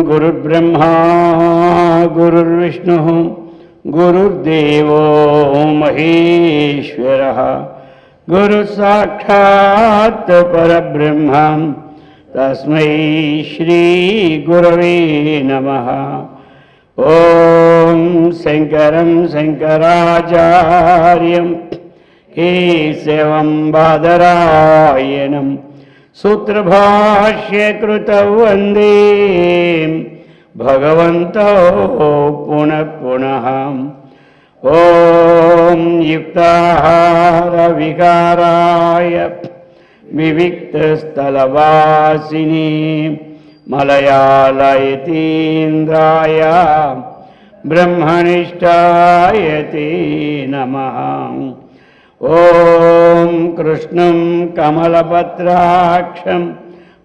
गुरुर्ब्रह्मा गुरुर्विष्णुः गुरुर्देवो महेश्वरः गुरुसाक्षात् परब्रह्म तस्मै श्री गुरवे नमः। ओम शंकरं शंकराचार्यं केशवं बादरायणं सूत्रभाष्यकृतौ वन्दे भगवन्तौ पुनः पुनः। ॐ युक्ताहारविकाराय विविक्तस्थलवासिने मलयालयतीन्द्राय ब्रह्मनिष्ठाय ते नमः। ॐ कृष्णं कमलपत्राक्षं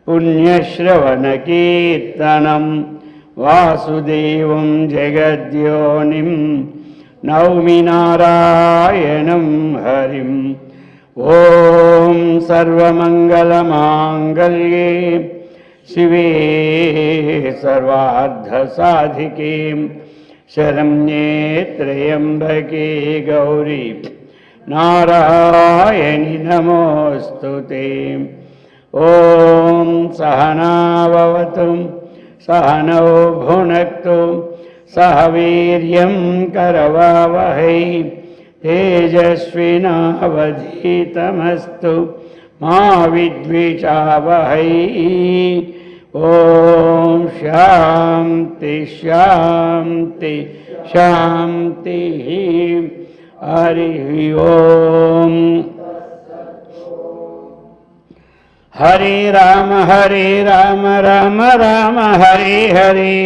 पुण्यश्रवणकीर्तनं वासुदेवं जगद्योनिं नौमि नारायणं हरिं। ॐ सर्वमङ्गलमाङ्गल्ये शिवे सर्वार्धसाधिके शरण्ये त्र्यम्बके गौरी नारायणि नमोऽस्तुते। ॐ सहना भवतु सहनौ भुनक्तु सह वीर्यं करवावहै तेजस्विनावधीतमस्तु मा विद्विषावहै। ॐ शान्ति शान्ति शान्तिः। हरिः ॐ। हरे राम राम राम हरे हरे,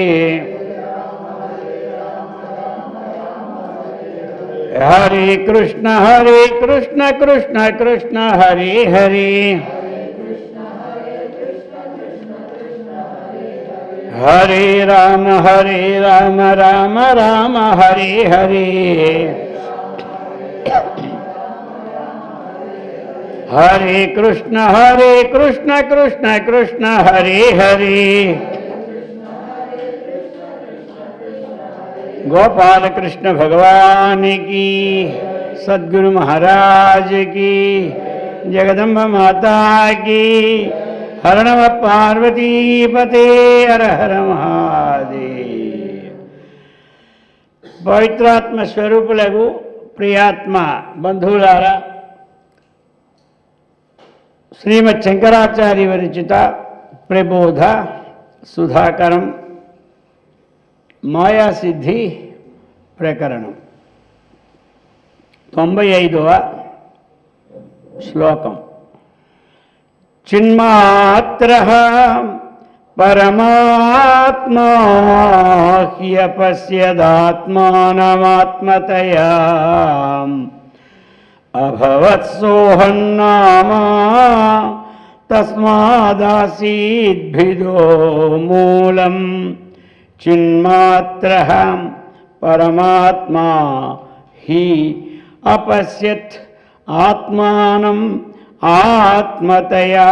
हरे कृष्ण कृष्ण कृष्ण हरे हरे, हरे राम राम राम हरे हरे, हरे कृष्ण कृष्ण कृष्ण हरे हरे। गोपाल कृष्ण भगवान की, सद्गुरु महाराज की, जगदम्बा माता की। हर नम पार्वती पते, हर हर महादेव। पवित्रात्म स्वरूपुलగు प्रियात्म बंधुलारा, శ్రీమద్ శంకరాచార్య విరచిత ప్రబోధ సుధాకరం మాయాసిద్ధి ప్రకరణం 95వ శ్లోకం. చిన్మాత్రః పరమాత్మా హ్యపశ్యదాత్మానమాత్మతయా అభవత్సోహన్నామ తస్మాదాసీద్భిదో మూలం. చిన్మాత్రః పరమాత్మా హి అపశ్యత్ ఆత్మానం ఆత్మతయా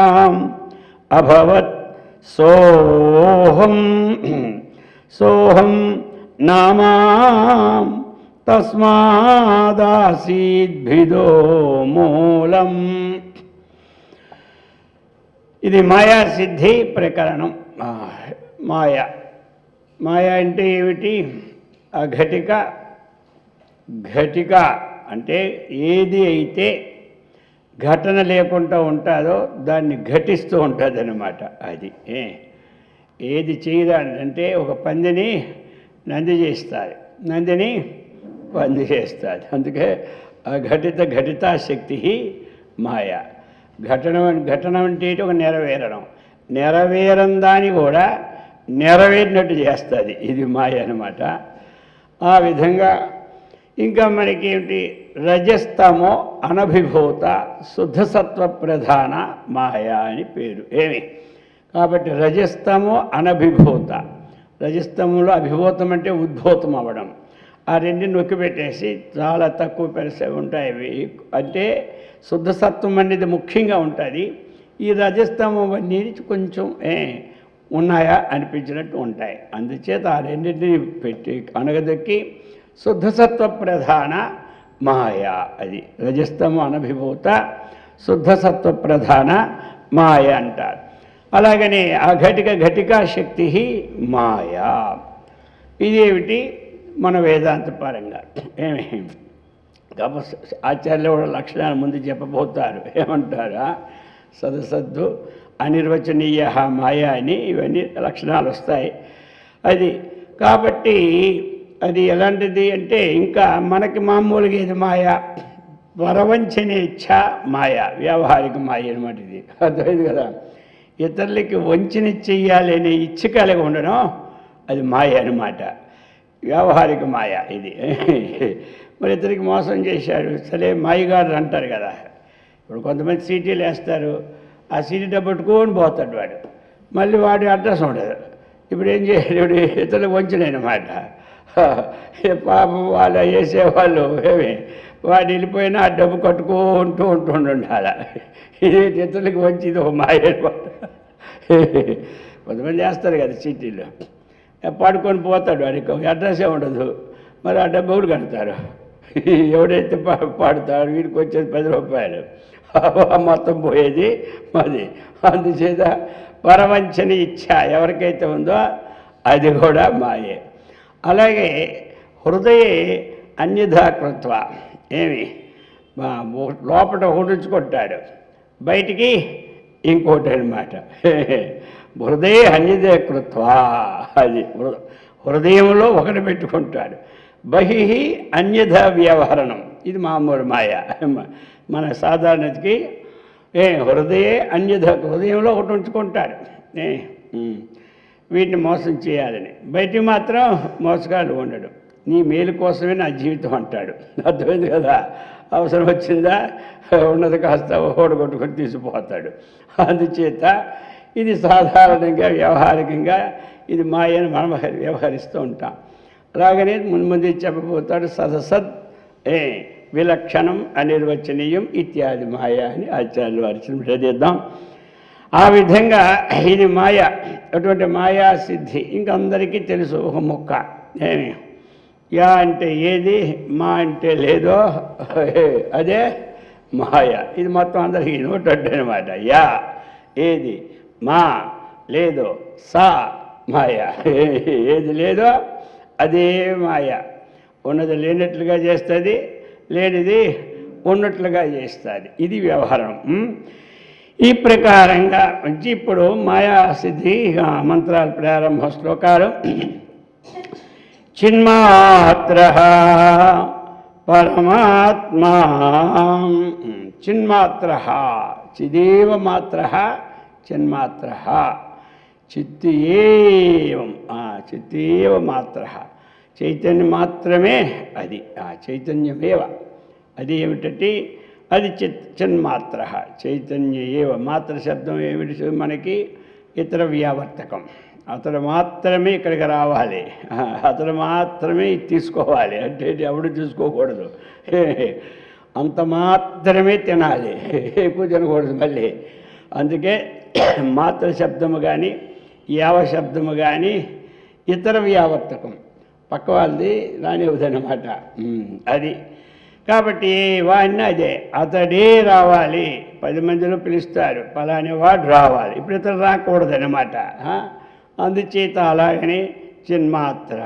అభవత్ సోహం నామా తస్మాదాసీద్భిదో మూలం. ఇది మాయాసిద్ధి ప్రకరణం. మాయ అంటే ఏమిటి? అఘటిక. ఘటిక అంటే ఏది అయితే ఘటన లేకుండా ఉంటుందో దాన్ని ఘటిస్తూ ఉంటుంది అన్నమాట. అది ఏది చేయదంటే ఒక పందిని నంది చేస్తారు, నందిని పంది చేస్తారు. అందుకే అఘటిత ఘటితాశక్తి మాయ. ఘటన అంటే ఒక నెరవేరడం, నెరవేరం దాన్ని కూడా నెరవేరినట్టు చేస్తుంది. ఇది మాయ అన్నమాట. ఆ విధంగా ఇంకా మనకేమిటి, రజస్తమో అనభిభూత శుద్ధసత్వ ప్రధాన మాయ అని పేరు. ఏమి కాబట్టి రజస్తమో అనభిభూత, రజస్తమంలో అభిభూతం అంటే ఉద్భూతం అవ్వడం, ఆ రెండింటిని నొక్కి పెట్టేసి చాలా తక్కువ పరిస్థితి ఉంటాయి అవి. అంటే శుద్ధసత్వం అనేది ముఖ్యంగా ఉంటుంది. ఈ రజస్తమం అనేది కొంచెం ఉన్నాయా అనిపించినట్టు ఉంటాయి. అందుచేత ఆ రెండింటిని పెట్టి అనగదొక్కి శుద్ధసత్వ ప్రధాన మాయ, అది రజస్తము అనభిభూత శుద్ధసత్వ ప్రధాన మాయ అంటారు. అలాగనే ఆ ఘటికా శక్తి మాయా. ఇదేమిటి మన వేదాంత పరంగా ఏమి ఆచార్యులు కూడా లక్షణాలు ముందు చెప్పబోతారు. ఏమంటారా, సదసద్దు అనిర్వచనీయ మాయా అని ఇవన్నీ లక్షణాలు వస్తాయి. అది కాబట్టి అది ఎలాంటిది అంటే, ఇంకా మనకి మామూలుగా ఇది మాయా, వరవంచనేచ్ఛ మాయ, వ్యావహారిక మాయ అనమాట. ఇది అర్థమైంది కదా. ఇతరులకి వంచన చెయ్యాలి అనే ఇచ్చ కలిగి ఉండడం అది మాయ అనమాట, వ్యావహారిక మాయ ఇది. మరి ఇతరికి మోసం చేశాడు, సరే మాయగాడు అంటారు కదా. ఇప్పుడు కొంతమంది సీటీలు వేస్తారు, ఆ సీటీ డబ్బు పట్టుకొని పోతాడు వాడు, మళ్ళీ వాడి అడ్రస్ ఉండదు. ఇప్పుడు ఏం చేయాలి, ఇతరులకు వంచనమాట. పాపం వాళ్ళు వేసేవాళ్ళు ఏమి వాడు వెళ్ళిపోయినా ఆ డబ్బు కట్టుకుంటూ ఉండాలి. ఇది ఇతరులకు వచ్చి ఇది ఒక మాయ. కొంతమంది వేస్తారు కదా చీటీలు, పడుకొని పోతాడు, వాడికి అడ్రస్సే ఉండదు, మరి ఆ డబ్బు ఎవరు కడతారు? ఎవడైతే పాడుతాడు వీడికి వచ్చేది 10 రూపాయలు, మొత్తం పోయేది మాది. అందుచేత పరవంచన ఇచ్చ ఎవరికైతే ఉందో అది కూడా మాయే. అలాగే హృదయే అన్యథాకృత్వ, ఏమి లోపల ఉంచుకుంటాడు, బయటికి ఇంకోటి అనమాట. హృదయ అన్యథాకృత్వ, అది హృదయంలో ఒకటి పెట్టుకుంటాడు, బహి అన్యథ వ్యవహరణం, ఇది మామూలు మాయ. మన సాధారణకి హృదయే అన్యథ, హృదయంలో ఒకటి ఉంచుకుంటాడు వీటిని మోసం చేయాలని, బయటికి మాత్రం మోసగాడు ఉండడు. నీ మేలు కోసమే నా జీవితం అంటాడు. అర్థమైంది కదా. అవసరం వచ్చిందా ఉన్నది కాస్త ఓడగొట్టుకొని తీసుకుపోతాడు. అందుచేత ఇది సాధారణంగా వ్యవహారికంగా ఇది మాయని మనం వ్యవహరిస్తూ ఉంటాం. అలాగనే ముందు చెప్పబోతాడు, సదసద్ విలక్షణం అనిర్వచనీయం ఇత్యాది మాయ అని ఆచార్యులు వారు చదివిద్దాం. ఆ విధంగా ఇది మాయ. అటువంటి మాయా సిద్ధి ఇంకా అందరికీ తెలుసు. ఒక ముక్క ఏమి, యా అంటే ఏది, మా అంటే లేదో అదే మాయ. ఇది మొత్తం అందరికీ నోటడ్డు అనమాట. యా ఏది, మా లేదో, సా మాయ. ఏది లేదో అదే మాయ. ఉన్నది లేనట్లుగా చేస్తుంది, లేనిది ఉన్నట్లుగా చేస్తుంది. ఇది వ్యవహారం. ఈ ప్రకారంగా మంచి ఇప్పుడు మాయాసిద్ధి మంత్రాల ప్రారంభ శ్లోకాలు. చిన్మాత్ర పరమాత్మా, చిన్మాత్ర చిదేవ మాత్ర, చిన్మాత్ర చిత్తేవం, చిత్తేవ మాత్ర చైతన్యం మాత్రమే అది, చైతన్యమేవ. అది ఏమిటంటే అది చిన్మాత్ర చైతన్య ఏవ. మాత్ర శబ్దం ఏమిటి మనకి, ఇతర వ్యావర్తకం. అతడు మాత్రమే ఇక్కడికి రావాలి, అతడు మాత్రమే తీసుకోవాలి, అంటే ఎవడు తీసుకోకూడదు. అంత మాత్రమే తినాలి, ఎక్కువ తినకూడదు మళ్ళీ. అందుకే మాత్ర శబ్దము కానీ యావ శబ్దము కానీ ఇతర వ్యావర్తకం, పక్క వాళ్ళది రానివ్వదన్నమాట. అది కాబట్టి వాడిని అదే అతడే రావాలి. 10 మందిలో పిలుస్తారు, పలాని వాడు రావాలి, ఇప్పుడు ఇతడు రాకూడదన్నమాట. అందుచేత అలాగనే చిన్మాత్ర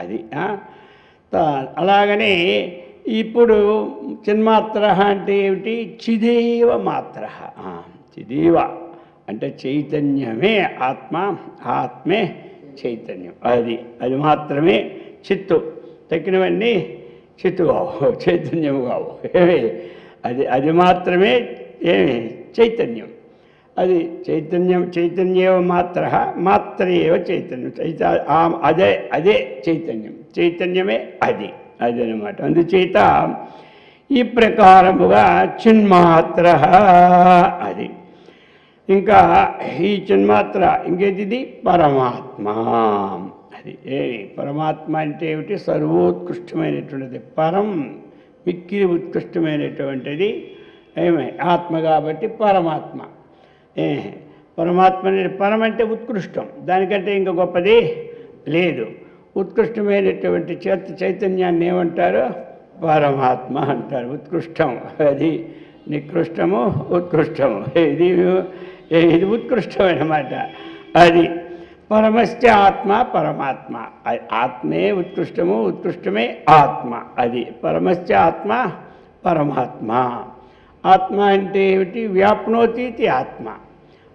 అది. అలాగనే ఇప్పుడు చిన్మాత్ర అంటే ఏమిటి, చిదేవ మాత్ర. చిదేవ అంటే చైతన్యమే ఆత్మ, ఆత్మే చైతన్యం. అది మాత్రమే చిత్తు. తక్కినవన్నీ చిత్తు కావు, చైతన్యము కావు. అది మాత్రమే ఏమి చైతన్యం. అది చైతన్యేవ మాత్రయేవ చైతన్యం. అదే చైతన్యం, చైతన్యమే అదనమాట. అందుచేత ఈ ప్రకారముగా చిన్మాత్ర అది. ఇంకా ఈ చిన్మాత్ర ఇంకేంటిది? పరమాత్మ. అది పరమాత్మ అంటే ఏమిటి? సర్వోత్కృష్టమైనటువంటిది. పరం మిక్కిలి ఉత్కృష్టమైనటువంటిది ఆత్మ కాబట్టి పరమాత్మ. పరమాత్మ పరం అంటే ఉత్కృష్టం, దానికంటే ఇంకా గొప్పది లేదు. ఉత్కృష్టమైనటువంటి చైతన్యాన్ని ఏమంటారు? పరమాత్మ అంటారు. ఉత్కృష్టం అది, నికృష్టము ఉత్కృష్టము, ఇది ఉత్కృష్టమన్నమాట. అది పరమశ్చ ఆత్మ పరమాత్మ. ఆత్మే ఉత్కృష్టము, ఉత్కృష్టమే ఆత్మ. అది పరమశ్చ ఆత్మ పరమాత్మ. ఆత్మ అంటే ఏమిటి? వ్యాప్నోతీతి ఆత్మ.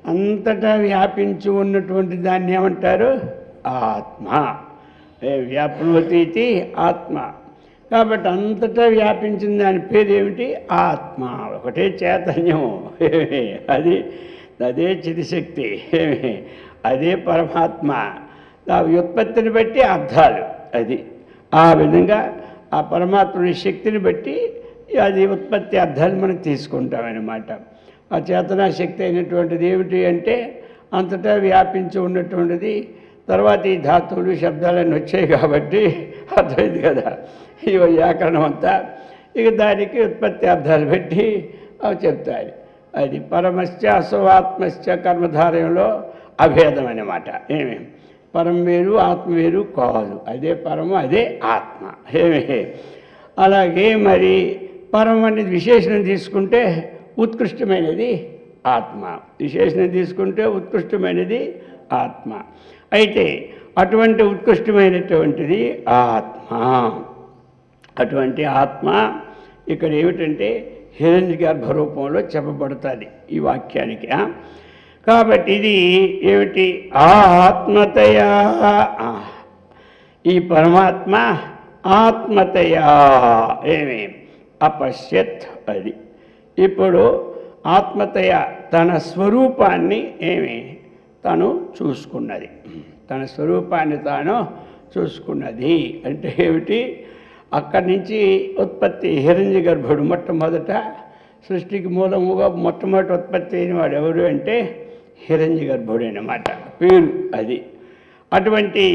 అంతటా వ్యాపించి ఉన్నటువంటి దాన్ని ఏమంటారు? ఆత్మ. వ్యాప్నోతీతి ఆత్మ. కాబట్టి అంతటా వ్యాపించిన దాని పేరు ఏమిటి? ఆత్మ. ఒకటే చైతన్యము, అదే చితిశక్తి, అదే పరమాత్మ. ఆ వ్యుత్పత్తిని బట్టి అర్థాలు. అది ఆ విధంగా ఆ పరమాత్ముని శక్తిని బట్టి అది ఉత్పత్తి అర్థాలు మనం తీసుకుంటామన్నమాట. ఆ చేతనా శక్తి అయినటువంటిది ఏమిటి అంటే అంతటా వ్యాపించి ఉన్నటువంటిది. తర్వాత ఈ ధాతువులు శబ్దాలన్నీ వచ్చాయి కాబట్టి అర్థమైంది కదా, ఈ వ్యాకరణం అంతా. ఇక దానికి ఉత్పత్తి అర్థాలు పెట్టి అవి చెప్తారు. అది పరమశ్చ అసవాత్మశ్చ కర్మధారయంలో అభేదం అన్నమాట. పరం వేరు ఆత్మ వేరు కాదు, అదే పరము అదే ఆత్మ. అలాగే మరి పరం అనేది విశేషణం తీసుకుంటే ఉత్కృష్టమైనది ఆత్మ, విశేషణం తీసుకుంటే ఉత్కృష్టమైనది ఆత్మ. అయితే అటువంటి ఉత్కృష్టమైనటువంటిది ఆత్మ. అటువంటి ఆత్మ ఇక్కడ ఏమిటంటే హిరణ్య గర్భరూపంలో చెప్పబడుతుంది ఈ వాక్యానికి. కాబట్టి ఇది ఏమిటి? ఆత్మతయా, ఈ పరమాత్మ ఆత్మతయా అపశ్యత్. అది ఇప్పుడు ఆత్మతయ తన స్వరూపాన్ని తను చూసుకున్నది. తన స్వరూపాన్ని తాను చూసుకున్నది అంటే ఏమిటి? అక్కడి నుంచి ఉత్పత్తి హిరణ్య గర్భుడు మొట్టమొదట సృష్టికి మూలముగా మొట్టమొదటి ఉత్పత్తి అయిన వాడు ఎవరు అంటే హిరణ్య గర్భుడు అన్నమాట పేరు. అది అటువంటి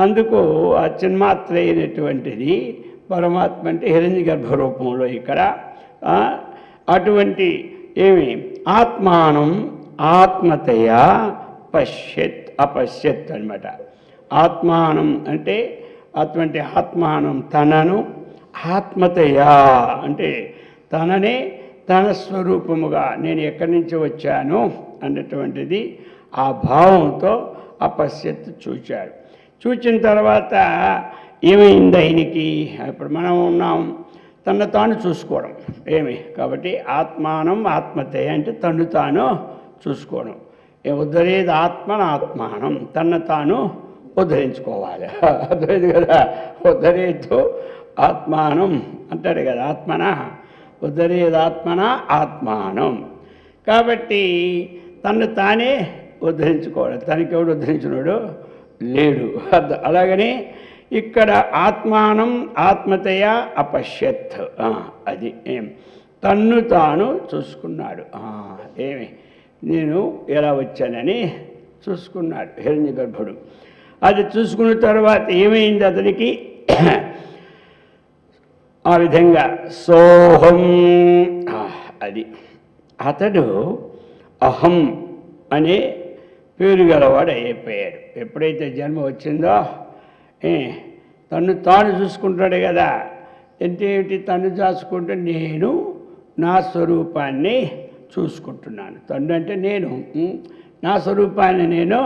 అందుకు ఆ చిన్మాత్ర అయినటువంటిది పరమాత్మ అంటే హిరణ్య గర్భరూపంలో ఇక్కడ అటువంటి ఆత్మానం ఆత్మతయా అపశ్యత్ అనమాట. ఆత్మానం అంటే అటువంటి ఆత్మానం తనను, ఆత్మతయా అంటే తననే తన స్వరూపముగా నేను ఎక్కడి నుంచి వచ్చాను అన్నటువంటిది ఆ భావంతో అపశ్యత్ చూచాడు. చూచిన తర్వాత ఏమైంది ఆయనకి? ఇప్పుడు మనం ఉన్నాం తను తాను చూసుకోవడం కాబట్టి ఆత్మానం ఆత్మతయ అంటే తను తాను చూసుకోవడం. ఉద్ధరేది ఆత్మానం, తను తాను ఉద్ధరించుకోవాలి. అర్థమైంది కదా? ఉద్ధరేతో ఆత్మానం అంటాడు కదా, ఆత్మన ఉద్ధరేది ఆత్మానం. కాబట్టి తను తానే ఉద్ధరించుకోవాలి. తనకెవడు ఉద్ధరించినాడు లేడు. అలాగనే ఇక్కడ ఆత్మానం ఆత్మతయా అపశ్యత్. అది తన్ను తాను చూసుకున్నాడు. నేను ఎలా వచ్చానని చూసుకున్నాడు హిరణ్య గర్భుడు. అది చూసుకున్న తర్వాత ఏమైంది అతనికి? ఆ విధంగా సోహం. అది అతడు అహం అనే పేరు గలవాడు అయిపోయాడు. ఎప్పుడైతే జన్మ వచ్చిందో తను తాను చూసుకుంటాడు కదా. ఏంటి తను చూసుకుంటే నేను నా స్వరూపాన్ని చూసుకుంటున్నాను. తను అంటే నేను నా స్వరూపాన్ని నేను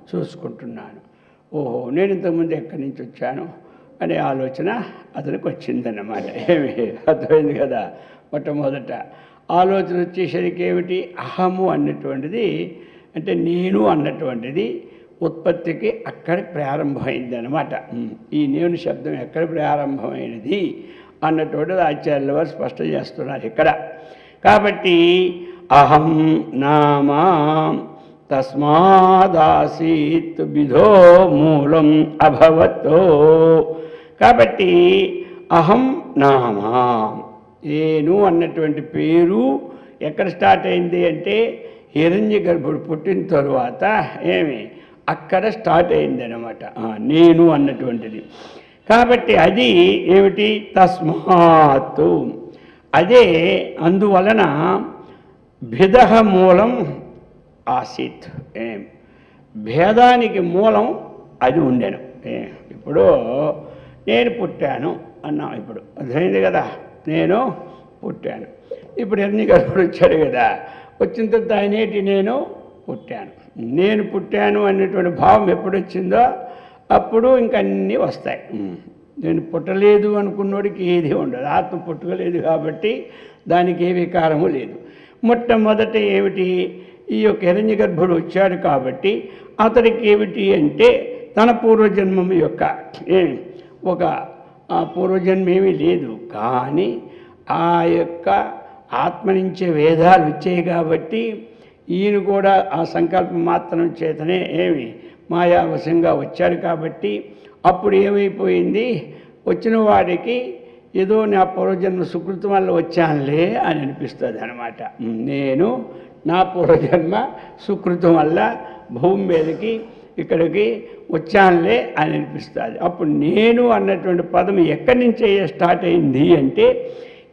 చూసుకుంటున్నాను. ఓహో, నేను ఇంతకుముందు ఎక్కడి నుంచి వచ్చాను అనే ఆలోచన అతనికి వచ్చిందన్నమాట. అర్థమైంది కదా? మొట్టమొదట ఆలోచన వచ్చేసరికి ఏమిటి? అహము అన్నటువంటిది అంటే నేను అన్నటువంటిది ఉత్పత్తికి అక్కడ ప్రారంభమైంది అనమాట. ఈ నేను శబ్దం ఎక్కడ ప్రారంభమైనది అన్నటువంటిది ఆచార్యుల వారు స్పష్టం చేస్తున్నారు ఇక్కడ. కాబట్టి అహం నామ తస్మాదాసీత్ విధో మూలం అభవతో. కాబట్టి అహం నామ, నేను అన్నటువంటి పేరు ఎక్కడ స్టార్ట్ అయింది అంటే హిరణ్య గర్భుడు పుట్టిన తరువాత అక్కడ స్టార్ట్ అయింది అన్నమాట నేను అన్నటువంటిది. కాబట్టి అది ఏమిటి? తస్మాత్, అదే అందువలన భిదః మూలం ఆసీత్, భేదానికి మూలం అది ఉండెను. ఇప్పుడు నేను పుట్టాను అన్నాం, ఇప్పుడు అర్థమైంది కదా, నేను పుట్టాను. ఇప్పుడు హిరణ్య గర్భుడు వచ్చాడు కదా, వచ్చిన తర్వాత ఆయనేటి నేను పుట్టాను. నేను పుట్టాను అనేటువంటి భావం ఎప్పుడు వచ్చిందో అప్పుడు ఇంకన్నీ వస్తాయి. నేను పుట్టలేదు అనుకున్నోడికి ఏది ఉండదు, ఆత్మ పుట్టుకలేదు కాబట్టి దానికి ఏ వికారము లేదు. మొట్టమొదట ఏమిటి? ఈ యొక్క హిరణ్య గర్భుడు వచ్చాడు కాబట్టి అతడికి ఏమిటి అంటే తన పూర్వజన్మం యొక్క ఒక పూర్వజన్మ ఏమీ లేదు, కానీ ఆ యొక్క ఆత్మ నుంచే వేదాలు వచ్చాయి కాబట్టి ఈయన కూడా ఆ సంకల్పం మాత్రం చేతనే మాయావశంగా వచ్చాడు కాబట్టి అప్పుడు ఏమైపోయింది, వచ్చిన వాడికి ఏదో నా పూర్వజన్మ సుకృతం వల్ల వచ్చానులే అని అనిపిస్తుంది అనమాట. నేను నా పూర్వజన్మ సుకృతం వల్ల భూమి మీదకి ఇక్కడికి వచ్చానులే అని అనిపిస్తుంది. అప్పుడు నేను అన్నటువంటి పదం ఎక్కడి నుంచి స్టార్ట్ అయింది అంటే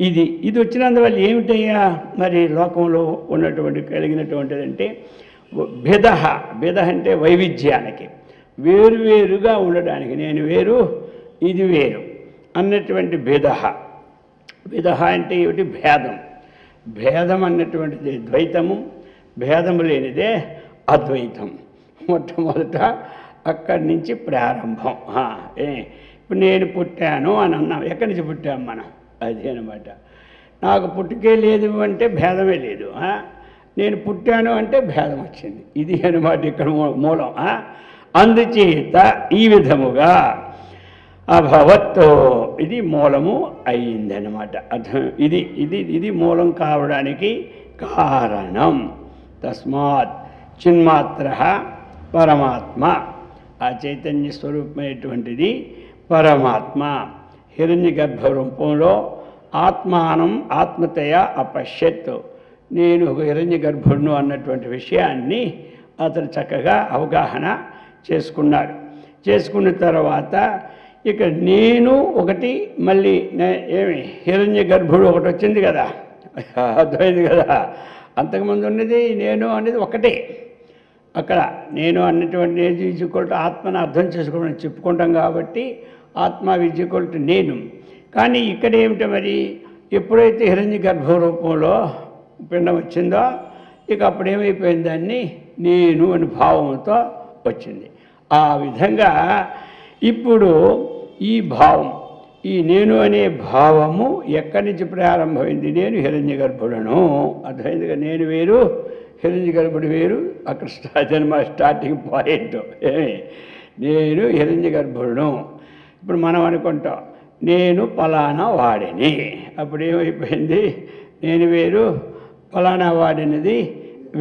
ఇది వచ్చినందువల్ల ఏమిటయ్యా మరి లోకంలో ఉన్నటువంటి కలిగినటువంటిది అంటే భేద అంటే వైవిధ్యానికి, వేరువేరుగా ఉండడానికి, నేను వేరు ఇది వేరు అన్నటువంటి భేద అంటే ఏమిటి? భేదం అన్నటువంటిది ద్వైతము, భేదము లేనిదే అద్వైతం. మొట్టమొదట అక్కడి నుంచి ప్రారంభం. ఇప్పుడు నేను పుట్టాను అని అన్నాం, ఎక్కడి నుంచి పుట్టాం మనం? అది అనమాట. నాకు పుట్టుకే లేదు అంటే భేదమే లేదు, నేను పుట్టాను అంటే భేదం వచ్చింది. ఇది అనమాట ఇక్కడ మూలం. అందుచేత ఈ విధముగా అభవత్తో ఇది మూలము అయిందనమాట. ఇది మూలం కావడానికి కారణం. తస్మాత్ చిన్మాత్ర పరమాత్మ, ఆ చైతన్య స్వరూపమైనటువంటిది పరమాత్మ హిరణ్య గర్భ రూపంలో ఆత్మతయ అపశ్యత్, నేను ఒక హిరణ్య గర్భుడును అన్నటువంటి విషయాన్ని అతను చక్కగా అవగాహన చేసుకున్నాడు. చేసుకున్న తర్వాత ఇక నేను ఒకటి, మళ్ళీ హిరణ్య గర్భుడు ఒకటి వచ్చింది కదా, అర్థమైంది కదా. అంతకుముందు ఉన్నది నేను అనేది ఒకటే. అక్కడ నేను అన్నటువంటి ఈజ్వల్టు ఆత్మను అర్థం చేసుకోవడం చెప్పుకుంటాం కాబట్టి ఆత్మ ఈజ్వల్టు నేను. కానీ ఇక్కడ ఏమిటో మరి ఎప్పుడైతే హిరణ్య గర్భ రూపంలో పిండం వచ్చిందో ఇక అప్పుడేమైపోయింది, దాన్ని నేను అని భావంతో వచ్చింది. ఆ విధంగా ఇప్పుడు ఈ భావం, ఈ నేను అనే భావము ఎక్కడి నుంచి ప్రారంభమైంది? నేను హిరణ్య గర్భుడను, అర్థమైందిగా. నేను వేరు, హిరణ్య గర్భుడు వేరు. అక్కడ స్టార్టింగ్ పాయింట్ నేను హిరణ్య గర్భుడును. ఇప్పుడు మనం అనుకుంటాం నేను పలానా వాడిని, అప్పుడు ఏమైపోయింది? నేను వేరు, పలానా వాడినది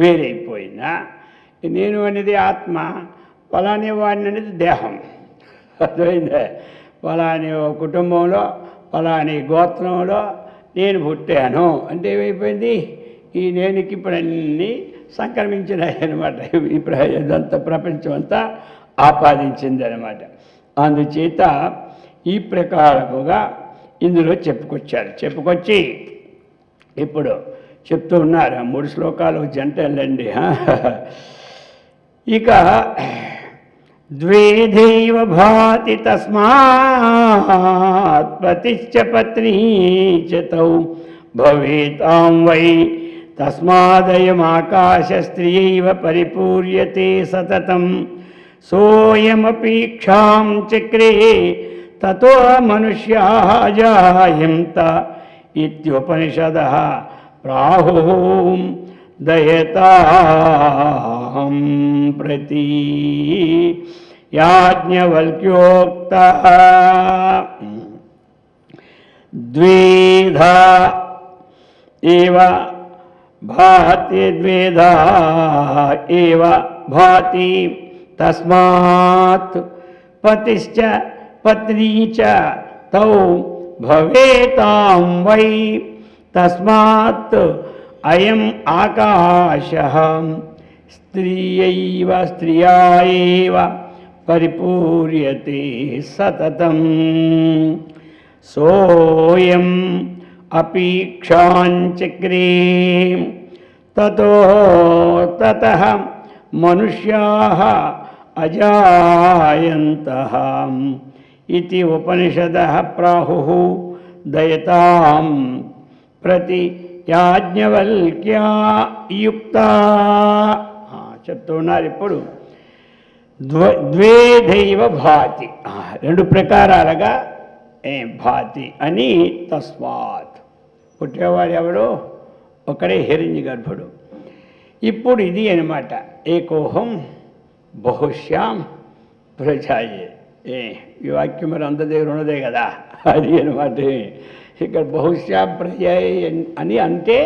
వేరైపోయిందా? నేను అనేది ఆత్మ, పలానే వాడిని అనేది దేహం. అర్థమైందే. పలాని కుటుంబంలో పలాని గోత్రంలో నేను పుట్టాను అంటే ఏమైపోయింది? ఈ నేనుకి ఇప్పుడు అన్నీ సంక్రమించినాయి అనమాట. ఇదంతా ప్రపంచం అంతా ఆపాదించింది అనమాట. అందుచేత ఈ ప్రకారముగా ఇందులో చెప్పుకొచ్చి ఇప్పుడు చెప్తూ ఉన్నారు. 3 శ్లోకాలు జంట వెళ్ళండి. ఇక ద్వేధైవ భాతి తస్మాత్ పతిశ్చ పత్నీ చ తౌ భవేతాం వై తస్మాదయమాకాశ స్త్రియైవ పరిపూర్యతే సతతం సోయమపీక్షాం చక్రే తతో మనుష్యాః జాయంత ఇత్యుపనిషదః ప్రాహుః దయతాం ప్రతి యాజ్ఞవల్క్యోక్తః ద్వేధ ఏవ భాతి ద్వేధా ఏవ భాతి తస్మాత్ పతిశ్చ పత్నీ చ తౌ భవేతాం వై తస్మాత్ అయం ఆకాశః స్త్రియైవ స్త్రియా ఏవ పరిపూర్యతే సతతం సోయం అపీక్షాంచక్రే తతః మనుష్యాః అజాయంతః ఇతి ఉపనిషదః ప్రాహుః దయతాం ప్రతి యాజ్ఞవల్క్యాయుక్తా చెప్తున్నారు. ఇప్పుడు ద్వేధైవ భాతి, రెండు ప్రకారాలుగా భాతి అని. తస్మాత్ పుట్టేవాడు ఎవడు? ఒకడే హిరణ్య గర్భుడు. ఇప్పుడు ఇది అనమాట, ఏకోహం బహుశ్యాం ప్రజాయే. ఈ వాక్యం మరి అంత దగ్గర ఉన్నదే కదా, అది అనమాట. ఇక్కడ బహుశ్యాం ప్రజాయే అని అంటే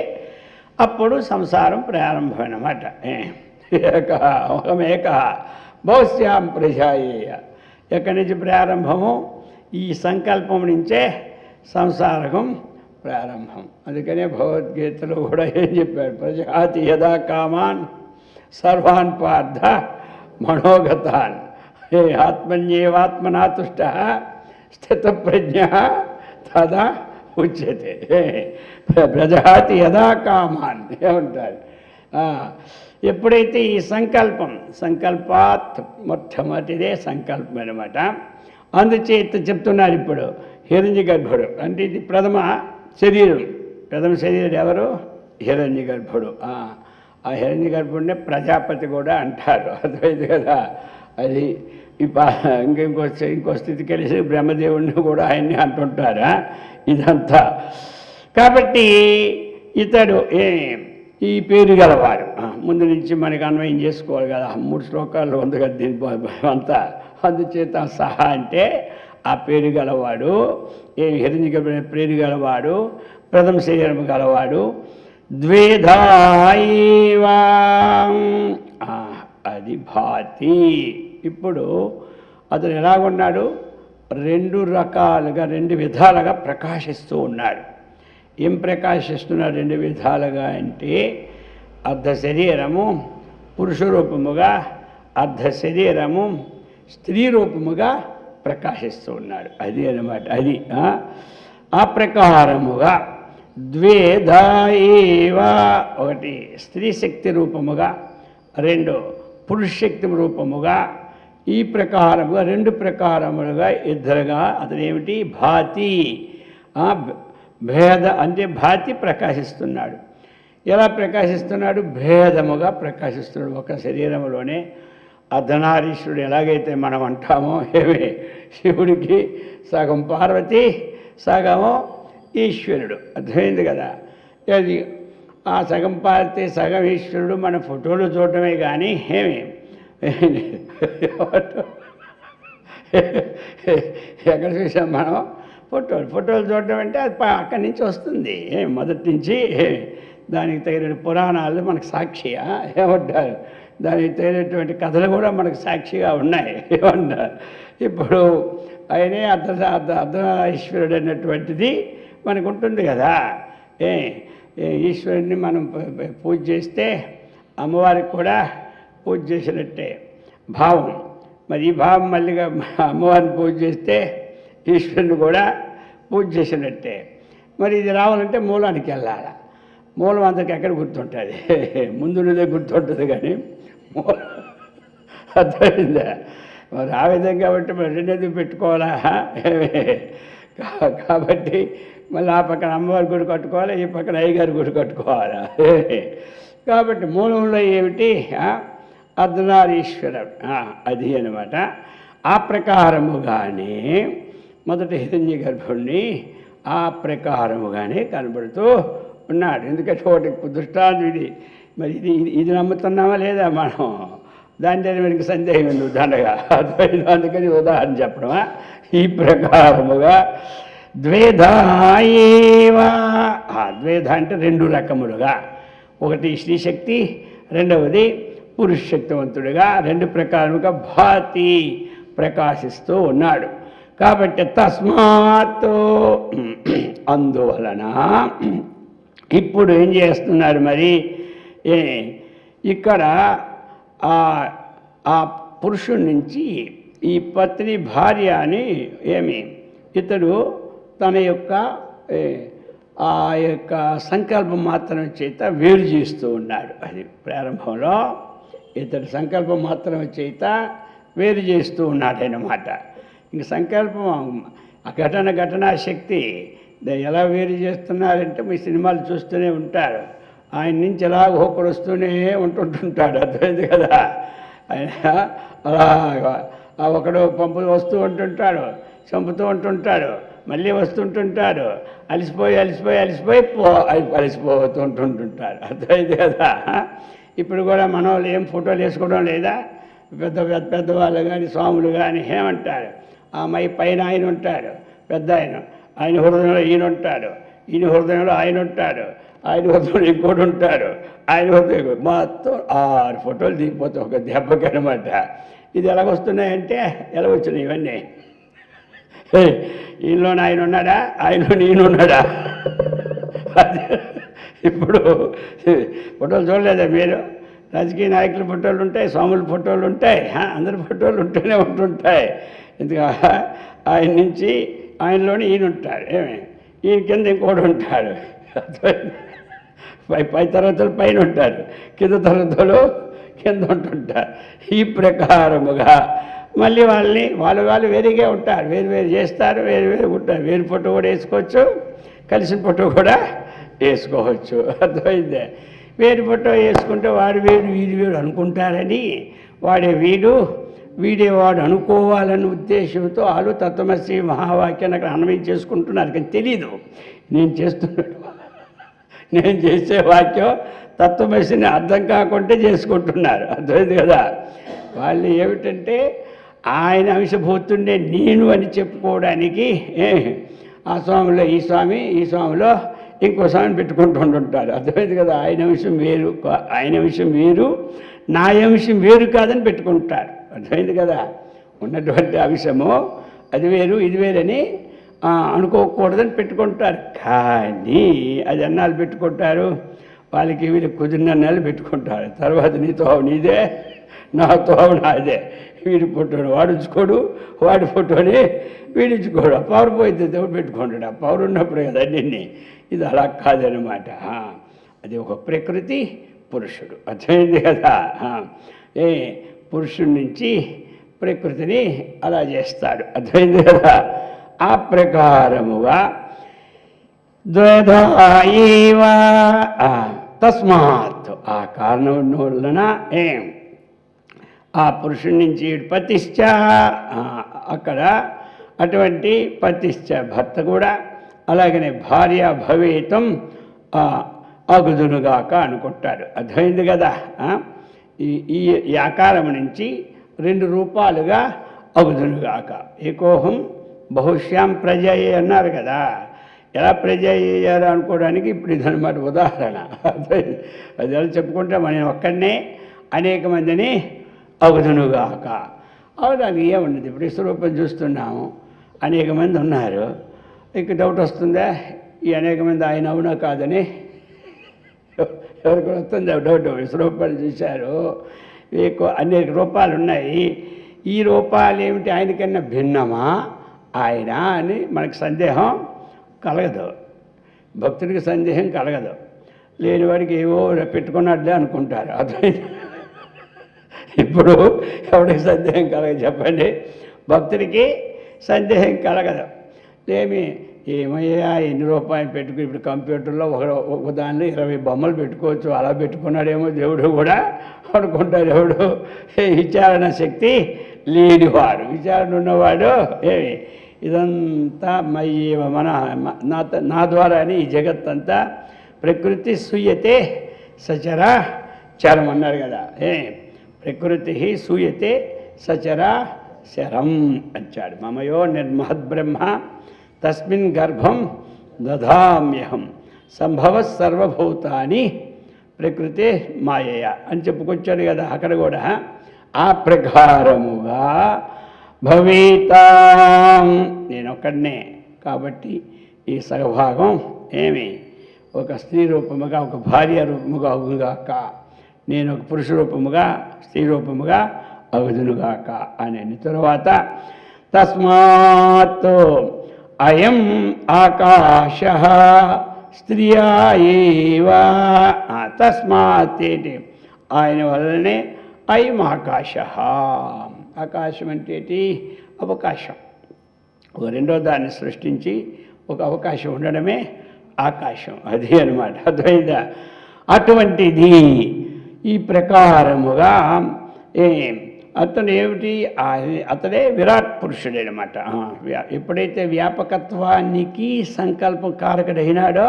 అప్పుడు సంసారం ప్రారంభమన్నమాట. ఏక బహుశ్యాం ప్రజాయేయ. ఎక్కడి నుంచి ప్రారంభము? ఈ సంకల్పం నుంచే సంసారకం ప్రారంభం. అందుకనే భగవద్గీతలో కూడా ఏం చెప్పాడు? ప్రజాతి యదా కామాన్ సర్వాన్ పార్థ మనోగతాన్ ఆత్మన్యేవాత్మనా తుష్ట స్థితప్రజ్ఞ తదా ఉచ్యతే. ప్రజాతి యదా కామాన్ ఏమంటారు? ఎప్పుడైతే ఈ సంకల్పాత్ మొట్టమొదటిదే సంకల్పం అనమాట. అందుచేత చెప్తున్నారు ఇప్పుడు హిరణ్య గర్భుడు అంటే ఇది ప్రథమ శరీరం ఎవరు? హిరణ్య గర్భుడు. ఆ హిరణ్య గర్భుడినే ప్రజాపతి కూడా అంటారు. అర్థమైంది కదా? అది ఇంకో స్థితి కలిసి బ్రహ్మదేవుడిని కూడా ఆయన్ని అంటుంటారా ఇదంతా. కాబట్టి ఇతడు ఈ పేరు గలవాడు. ముందు నుంచి మనకి అన్వయం చేసుకోవాలి కదా, 3 శ్లోకాల్లో ఉంది కదా దీని అంతా. అందుచేత సహా అంటే ఆ పేరు గలవాడు, హిరణ్య గర్భుడైన పేరు గలవాడు, ప్రథమ శరీరం గలవాడు. ద్వేధాయివా అది భాతి. ఇప్పుడు అతను ఎలాగున్నాడు? 2 రకాలుగా 2 విధాలుగా ప్రకాశిస్తూ ఉన్నాడు. ఏం ప్రకాశిస్తున్నాడు 2 విధాలుగా అంటే, అర్ధ శరీరము పురుష రూపముగా, అర్ధ శరీరము స్త్రీ రూపముగా ప్రకాశిస్తూ ఉన్నాడు. అది అన్నమాట. అది ఆ ప్రకారముగా ద్వేధాయేవ, ఒకటి స్త్రీ శక్తి రూపముగా, 2 పురుష శక్తి రూపముగా, ఈ ప్రకారముగా 2 ప్రకారములుగా ఇద్దరుగా అతనేమిటి? భాతి. భేద అంటే భాతి ప్రకాశిస్తున్నాడు. ఎలా ప్రకాశిస్తున్నాడు? భేదముగా ప్రకాశిస్తున్నాడు. ఒక శరీరంలోనే అర్ధనారీశ్వరుడు ఎలాగైతే మనం అంటామో, శివుడికి సగం పార్వతి సగము ఈశ్వరుడు. అర్థమైంది కదా? అది ఆ సగం పార్వతి సగం ఈశ్వరుడు మన ఫోటోలు చూడటమే కానీ ఎక్కడ చూసాం మనం? ఫోటోలు చూడటం అంటే అది అక్కడి నుంచి వస్తుంది, మొదటి నుంచి. దానికి తగిన పురాణాలు మనకు సాక్షిగా ఏమంటారు? దానికి తగినటువంటి కథలు కూడా మనకు సాక్షిగా ఉన్నాయి ఏమంటారు? ఇప్పుడు ఆయనే అర్ధనారీశ్వరుడు అన్నటువంటిది మనకు ఉంటుంది కదా. ఈశ్వరుడిని మనం పూజ చేస్తే అమ్మవారికి కూడా పూజ చేసినట్టే భావం. మరి ఈ భావం మళ్ళీగా అమ్మవారిని పూజ చేస్తే ఈశ్వరుని కూడా పూజ చేసినట్టే. మరి ఇది రావాలంటే మూలానికి వెళ్ళాలి. మూలం అంతకు ఎక్కడ గుర్తుంటుంది? ముందున్నదే గుర్తుంటుంది కానీ మూలం అర్థమైందా? మరి ఆ విధంగా బట్టి మరి 2 ఎందుకు పెట్టుకోవాలా? కాబట్టి మళ్ళీ ఆ పక్కన అమ్మవారి గుడి కట్టుకోవాలి, ఈ పక్కన అయ్యగారి గుడి కట్టుకోవాలా? కాబట్టి మూలంలో ఏమిటి? అర్ధనారీశ్వరుడు. అది అనమాట. ఆ ప్రకారముగానే మొదట హిరణ్య గర్భుడిని ఆ ప్రకారముగానే కనబడుతూ ఉన్నాడు. ఎందుకంటే ఒకటి దృష్టాంతం ఇది. మరి ఇది నమ్ముతున్నామా లేదా మనం? దాంట్లో మనకి సందేహం ఎందుకు దండగా? అందుకని ఉదాహరణ చెప్పడమా? ఈ ప్రకారముగా ద్వేధాయేవా. ద్వేధ అంటే 2 రకములుగా. ఒకటి స్త్రీశక్తి, రెండవది పురుష శక్తివంతుడిగా రెండు ప్రకారముగా భాతి ప్రకాశిస్తూ ఉన్నాడు. కాబట్టి తస్మాత్ అందువలన ఇప్పుడు ఏం చేస్తున్నారు మరి, ఇక్కడ ఆ పురుషుడి నుంచి ఈ పత్ని భార్య అని ఇతడు తన యొక్క ఆ యొక్క సంకల్పం మాత్రం చేత వేరు చేస్తూ ఉన్నాడు. అది ప్రారంభంలో ఇతడు సంకల్పం మాత్రం చేత వేరు చేస్తూ ఉన్నాడన్నమాట. ఇంక సంకల్పం ఘటనా శక్తి ఎలా వేరు చేస్తున్నారంటే మీ సినిమాలు చూస్తూనే ఉంటారు. ఆయన నుంచి ఎలా ఒకడు వస్తూనే ఉంటుంటాడు, అర్థమైంది కదా. ఆయన అలాగా ఒకడు వస్తూ ఉంటుంటాడు, చంపుతూ ఉంటుంటాడు, మళ్ళీ వస్తుంటుంటాడు, అలిసిపోతూ ఉంటుంటాడు, అర్థమైంది కదా. ఇప్పుడు కూడా మన వాళ్ళు ఏం ఫోటోలు వేసుకోవడం లేదా, పెద్దవాళ్ళు కానీ స్వాములు కానీ ఏమంటారు, ఆ మై పైన ఆయన ఉంటాడు, పెద్ద ఆయన హృదయంలో ఈయన ఉంటాడు, ఈయన హృదయంలో ఆయన ఉంటాడు, ఆయన హృదయంలో ఇంకోటి ఉంటాడు, ఆయన హృదయం మొత్తం 6 ఫోటోలు దిగిపోతాయి ఒక దెబ్బకి అనమాట. ఇది ఎలాగొస్తున్నాయంటే ఎలా వచ్చినాయి ఇవన్నీ, ఈయనలోనే ఆయన ఉన్నాడా, ఆయనలో ఈయన ఉన్నాడా. ఇప్పుడు ఫోటోలు చూడలేదా మీరు, రాజకీయ నాయకుల ఫోటోలు ఉంటాయి, స్వాముల ఫోటోలు ఉంటాయి, అందరి ఫోటోలు ఉంటూనే ఉంటుంటాయి. ఎందుకు ఆయన నుంచి ఆయనలోనే ఈయన ఉంటాడు, ఈయన కింద ఇంకోటి ఉంటాడు, పై తరగతులు పైన ఉంటారు, కింద తరగతులు కింద ఉంటుంటారు. ఈ ప్రకారముగా మళ్ళీ వాళ్ళు వేరుగా ఉంటారు, వేరు చేస్తారు, వేరు ఉంటారు. వేరు ఫోటో కూడా వేసుకోవచ్చు, కలిసిన ఫోటో కూడా వేసుకోవచ్చు, అర్థమైందే. వేరు ఫోటో వేసుకుంటే వాడు వేరు వీడు వేరు అనుకుంటారని వీడేవాడు అనుకోవాలన్న ఉద్దేశంతో వాళ్ళు తత్వమసి మహావాక్యాన్ని అక్కడ అన్వయం చేసుకుంటున్నారు. కానీ తెలీదు నేను చేసే వాక్యం తత్వమసిని అర్థం కాకుంటే చేసుకుంటున్నారు, అర్థమైంది కదా. వాళ్ళు ఏమిటంటే ఆయన అంశభూతుండే నేను అని చెప్పుకోవడానికి ఆ స్వామిలో ఈ స్వామిలో ఇంకో స్వామిని పెట్టుకుంటుంటారు, అర్థమైంది కదా. ఆయన అంశం వేరు నా అంశం వేరు కాదని పెట్టుకుంటారు, అర్థమైంది కదా. ఉన్నటువంటి అంశము అది వేరు ఇది వేరని అనుకోకూడదని పెట్టుకుంటారు. కానీ అది అన్నాళ్ళు పెట్టుకుంటారు, వాళ్ళకి వీళ్ళకి కుదిరిన అన్నాళ్ళు పెట్టుకుంటారు. తర్వాత నీ తోవ నీదే, నా తోవ నాదే, వీడి ఫోటోని వాడుచుకోడు, వాడి ఫోటోని వీడించుకోడు. పవర్ పోయితే దేవుడు పెట్టుకుంటాడు, ఆ పవర్ ఉన్నప్పుడు కదా అన్నీ. ఇది అలా కాదనమాట. అది ఒక ప్రకృతి పురుషుడు, అర్థమైంది కదా. పురుషుడి నుంచి ప్రకృతిని అలా చేస్తాడు, అర్థమైంది కదా. ఆ ప్రకారముగా తస్మాత్ ఆ కారణం వలన ఆ పురుషుడి నుంచి పతిశ్చ అక్కడ అటువంటి పతిశ్చ భర్త కూడా, అలాగనే భార్య భవేతం అగుదునుగాక అనుకుంటాడు, అర్థమైంది కదా. ఈ ఆకారం నుంచి 2 రూపాలుగా అగుదునుగాక. ఏకోహం బహుశ్యాం ప్రజయ్య అన్నారు కదా, ఎలా ప్రజ అయ్యారు అనుకోవడానికి ఇప్పుడు ఇదనమాట ఉదాహరణ. అది ఎలా చెప్పుకుంటే మనం ఒక్కడనే అనేక మందిని అగుదునుగాక. అవడానికి ఏమున్నది, ఇప్పుడు విశ్వరూపం చూస్తున్నాము, అనేక మంది ఉన్నారు. ఇక డౌట్ వస్తుందా ఈ అనేక మంది ఆయన అవునా కాదని? ఎవరికి వస్తుంది డౌట్. విశ్వరూపాలు చూశారు, అనేక రూపాలు ఉన్నాయి, ఈ రూపాలు ఏమిటి ఆయనకన్నా భిన్నమా ఆయన అని మనకు సందేహం కలగదు, భక్తుడికి సందేహం కలగదు. లేనివాడికి ఏవో పెట్టుకున్నట్లే అనుకుంటారు, అదే. ఇప్పుడు ఎవరికి సందేహం కలగదు చెప్పండి, భక్తుడికి సందేహం కలగదు. ఏమయ్యా ఎన్ని రూపాయలు పెట్టుకుని, ఇప్పుడు కంప్యూటర్లో ఒక దానిలో 20 బొమ్మలు పెట్టుకోవచ్చు, అలా పెట్టుకున్నాడేమో దేవుడు కూడా అనుకుంటారు. ఎవడు విచారణ శక్తి లేనివాడు, విచారణ ఉన్నవాడు ఇదంతా నా ద్వారానే ఈ జగత్తంతా ప్రకృతి సూయతే సచర చరం అన్నారు కదా. ప్రకృతి సూయతే సచర శరం అంచాడు. మమయో నిర్మహద్బ్రహ్మ తస్మిన్ గర్భం దధామ్యహం సంభవ సర్వభూతాని ప్రకృతి మాయయ అని చెప్పుకొచ్చాడు కదా అక్కడ కూడా. ఆ ప్రకారముగా భవిత నేనొక్కడనే కాబట్టి ఈ సగభాగం ఏమి ఒక స్త్రీ రూపముగా ఒక భార్య రూపముగా అగునుగాక, నేను ఒక పురుష రూపముగా స్త్రీ రూపముగా అగుదునుగాక అని. తరువాత తస్మాత్ అయం ఆకాశ స్త్రియా ఏవ. తస్మాత్ ఏంటి ఆయన వల్లనే అయం ఆకాశ. ఆకాశం అంటే అవకాశం, ఒక రెండో దాన్ని సృష్టించి ఒక అవకాశం ఉండడమే ఆకాశం, అది అనమాట. అర్థమైందా? అటువంటిది ఈ ప్రకారముగా అతను ఏమిటి, అతడే విరాట్ పురుషుడు అనమాట. ఎప్పుడైతే వ్యాపకత్వానికి సంకల్పం కారకుడైనాడో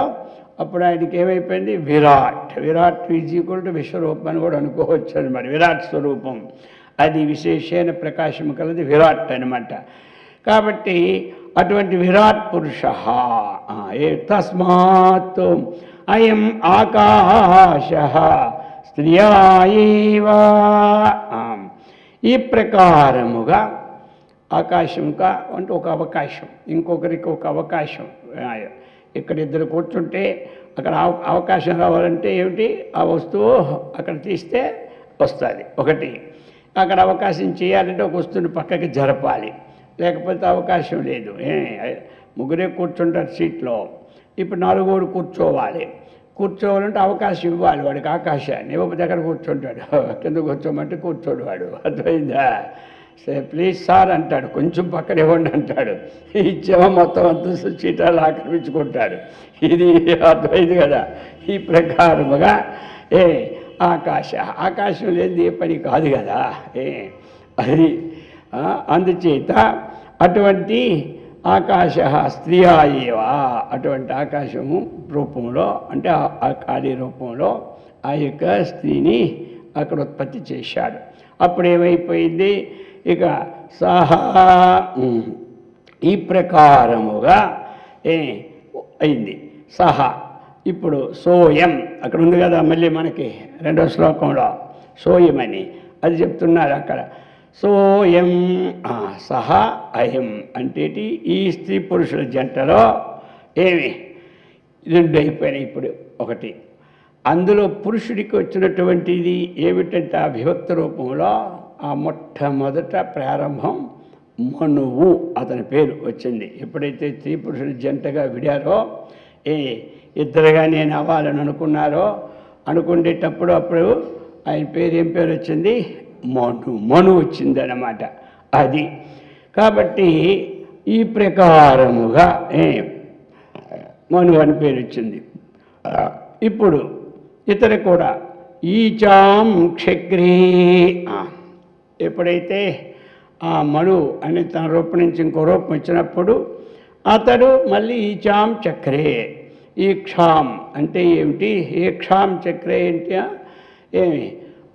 అప్పుడు ఆయనకి ఏమైపోయింది, విరాట్. విరాట్ ఈజ్ ఈక్వల్ టు విశ్వరూపం అని కూడా అనుకోవచ్చు అనమాట. విరాట్ స్వరూపం అది విశేషమైన ప్రకాశం కలది విరాట్ అనమాట. కాబట్టి అటువంటి విరాట్ పురుష తస్మాత్ అయం ఆకాశ స్త్రియా ఏవ. ఈ ప్రకారముగా ఆకాశంగా అంటే ఒక అవకాశం, ఇంకొకరికి ఒక అవకాశం. ఇక్కడ ఇద్దరు కూర్చుంటే అక్కడ అవకాశం రావాలంటే ఏమిటి, ఆ వస్తువు అక్కడ తీస్తే వస్తుంది ఒకటి. అక్కడ అవకాశం చేయాలంటే ఒక వస్తువుని పక్కకి జరపాలి, లేకపోతే అవకాశం లేదు. ముగ్గురే కూర్చుంటారు సీట్లో, ఇప్పుడు నలుగురు కూర్చోవాలంటే అవకాశం ఇవ్వాలి వాడికి, ఆకాశాన్ని ఇవ్వకపోతే ఎక్కడ కూర్చుంటాడు, కింద కూర్చోమంటే కూర్చోడు వాడు. అర్థమైందా? సరే ప్లీజ్ సార్ అంటాడు, కొంచెం పక్కన ఇవ్వండి అంటాడు, ఇచ్చేమో మొత్తం అంతా సీటాలు ఆక్రమించుకుంటాడు. ఇది అర్థమైంది కదా. ఈ ప్రకారముగా ఆకాశం లేనిది ఏ పని కాదు కదా. అది అందుచేత అటువంటి ఆకాశ స్త్రియా ఏవ, అటువంటి ఆకాశము రూపంలో అంటే ఆది రూపంలో ఆ యొక్క స్త్రీని అక్కడ ఉత్పత్తి చేశాడు. అప్పుడు ఏమైపోయింది, ఇక సహా ఈ ప్రకారముగా అయింది. సహా ఇప్పుడు సోయం అక్కడ ఉంది కదా, మళ్ళీ మనకి రెండో శ్లోకంలో సోయం అని అది చెప్తున్నారు అక్కడ. సోయం సహా అయం అంటే ఈ స్త్రీ పురుషుల జంటలో రెండు అయిపోయినాయి. ఇప్పుడు ఒకటి అందులో పురుషుడికి వచ్చినటువంటిది ఏమిటంటే ఆ విభక్త రూపంలో ఆ మొట్టమొదట ప్రారంభం మనువు అతని పేరు వచ్చింది. ఎప్పుడైతే స్త్రీ పురుషుడు జంటగా విడారో ఇద్దరుగా నేను అవ్వాలని అనుకునేటప్పుడు అప్పుడు ఆయన పేరు ఏం పేరు వచ్చింది, మను వచ్చింది అన్నమాట. అది కాబట్టి ఈ ప్రకారముగా మను అని పేరు వచ్చింది. ఇప్పుడు ఇతర కూడా ఈచాం క్షగ్రీ, ఎప్పుడైతే ఆ మను అని తన రూపం నుంచి ఇంకో రూపం వచ్చినప్పుడు అతడు మళ్ళీ ఈచాం చక్రే. ఈ క్షాం అంటే ఏమిటి, ఏ క్షాం చక్రే ఏంటి,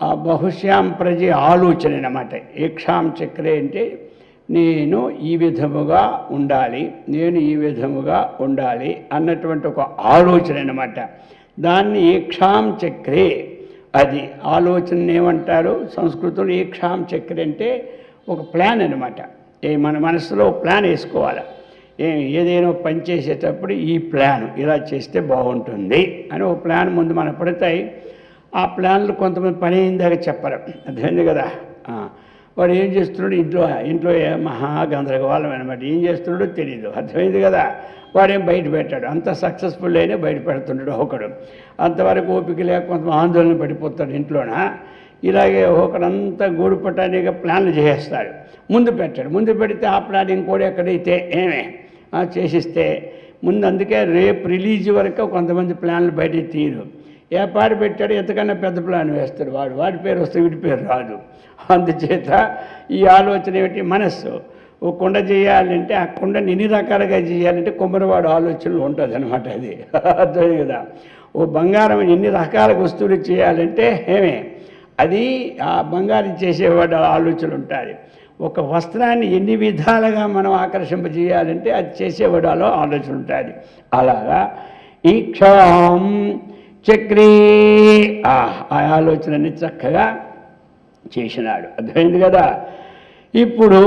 ఆ బహుశ్యాం ప్రజ ఆలోచన అన్నమాట. ఏ క్షాం చక్రే అంటే నేను ఈ విధముగా ఉండాలి, నేను ఈ విధముగా ఉండాలి అన్నటువంటి ఒక ఆలోచన అన్నమాట. దాన్ని ఏక్షాం చక్రే, అది ఆలోచన ఏమంటారు సంస్కృతంలో. ఏక్షాం చక్రే అంటే ఒక ప్లాన్ అనమాట. మన మనసులో ప్లాన్ వేసుకోవాలి. ఏదైనా పని చేసేటప్పుడు ఈ ప్లాన్ ఇలా చేస్తే బాగుంటుంది అని ఒక ప్లాన్ ముందు మనకు పడతాయి. ఆ ప్లాన్లు కొంతమంది పని అయిందాక చెప్పరు, అర్థమైంది కదా. వాడు ఏం చేస్తున్నాడు, ఇంట్లో మహాగందరగోళం అనమాట. ఏం చేస్తున్నాడో తెలియదు, అర్థమైంది కదా. వాడేం బయట పెట్టాడు, అంత సక్సెస్ఫుల్ అయినా బయట పెడుతున్నాడు ఒకడు. అంతవరకు ఓపిక లేక కొంత ఆందోళన పడిపోతాడు ఇంట్లోన. ఇలాగే ఒకడంతా గూడుపట్టానికి ప్లాన్లు చేసేస్తాడు, ముందు పెట్టాడు. ముందు పెడితే ఆ ప్లాన్ ఇంకోటి ఎక్కడైతే చేసిస్తే ముందు. అందుకే రేపు రిలీజ్ వరకు కొంతమంది ప్లాన్లు బయట తీరు. ఏ పాడు పెట్టాడు ఎంతకన్నా పెద్ద ప్లాన్ వేస్తాడు వాడి పేరు వస్తే వీడి పేరు రాదు. అందుచేత ఈ ఆలోచన ఏమిటి, మనస్సు. ఓ కుండ చేయాలంటే ఆ కుండని ఎన్ని రకాలుగా చేయాలంటే కుమ్మరివాడు ఆలోచనలు ఉంటుంది అనమాట. అది అర్థమైంది కదా. ఓ బంగారం ఎన్ని రకాల వస్తువులు చేయాలంటే అది ఆ బంగారం చేసేవాడు ఆలోచనలు ఉంటుంది. ఒక వస్త్రాన్ని ఎన్ని విధాలుగా మనం ఆకర్షింపజేయాలంటే అది చేసేవాడు ఆలోచన ఉంటుంది. అలాగా ఈ క్షాం చక్రీ ఆ ఆలోచనని చక్కగా చేసినాడు. అర్థమైంది కదా. ఇప్పుడు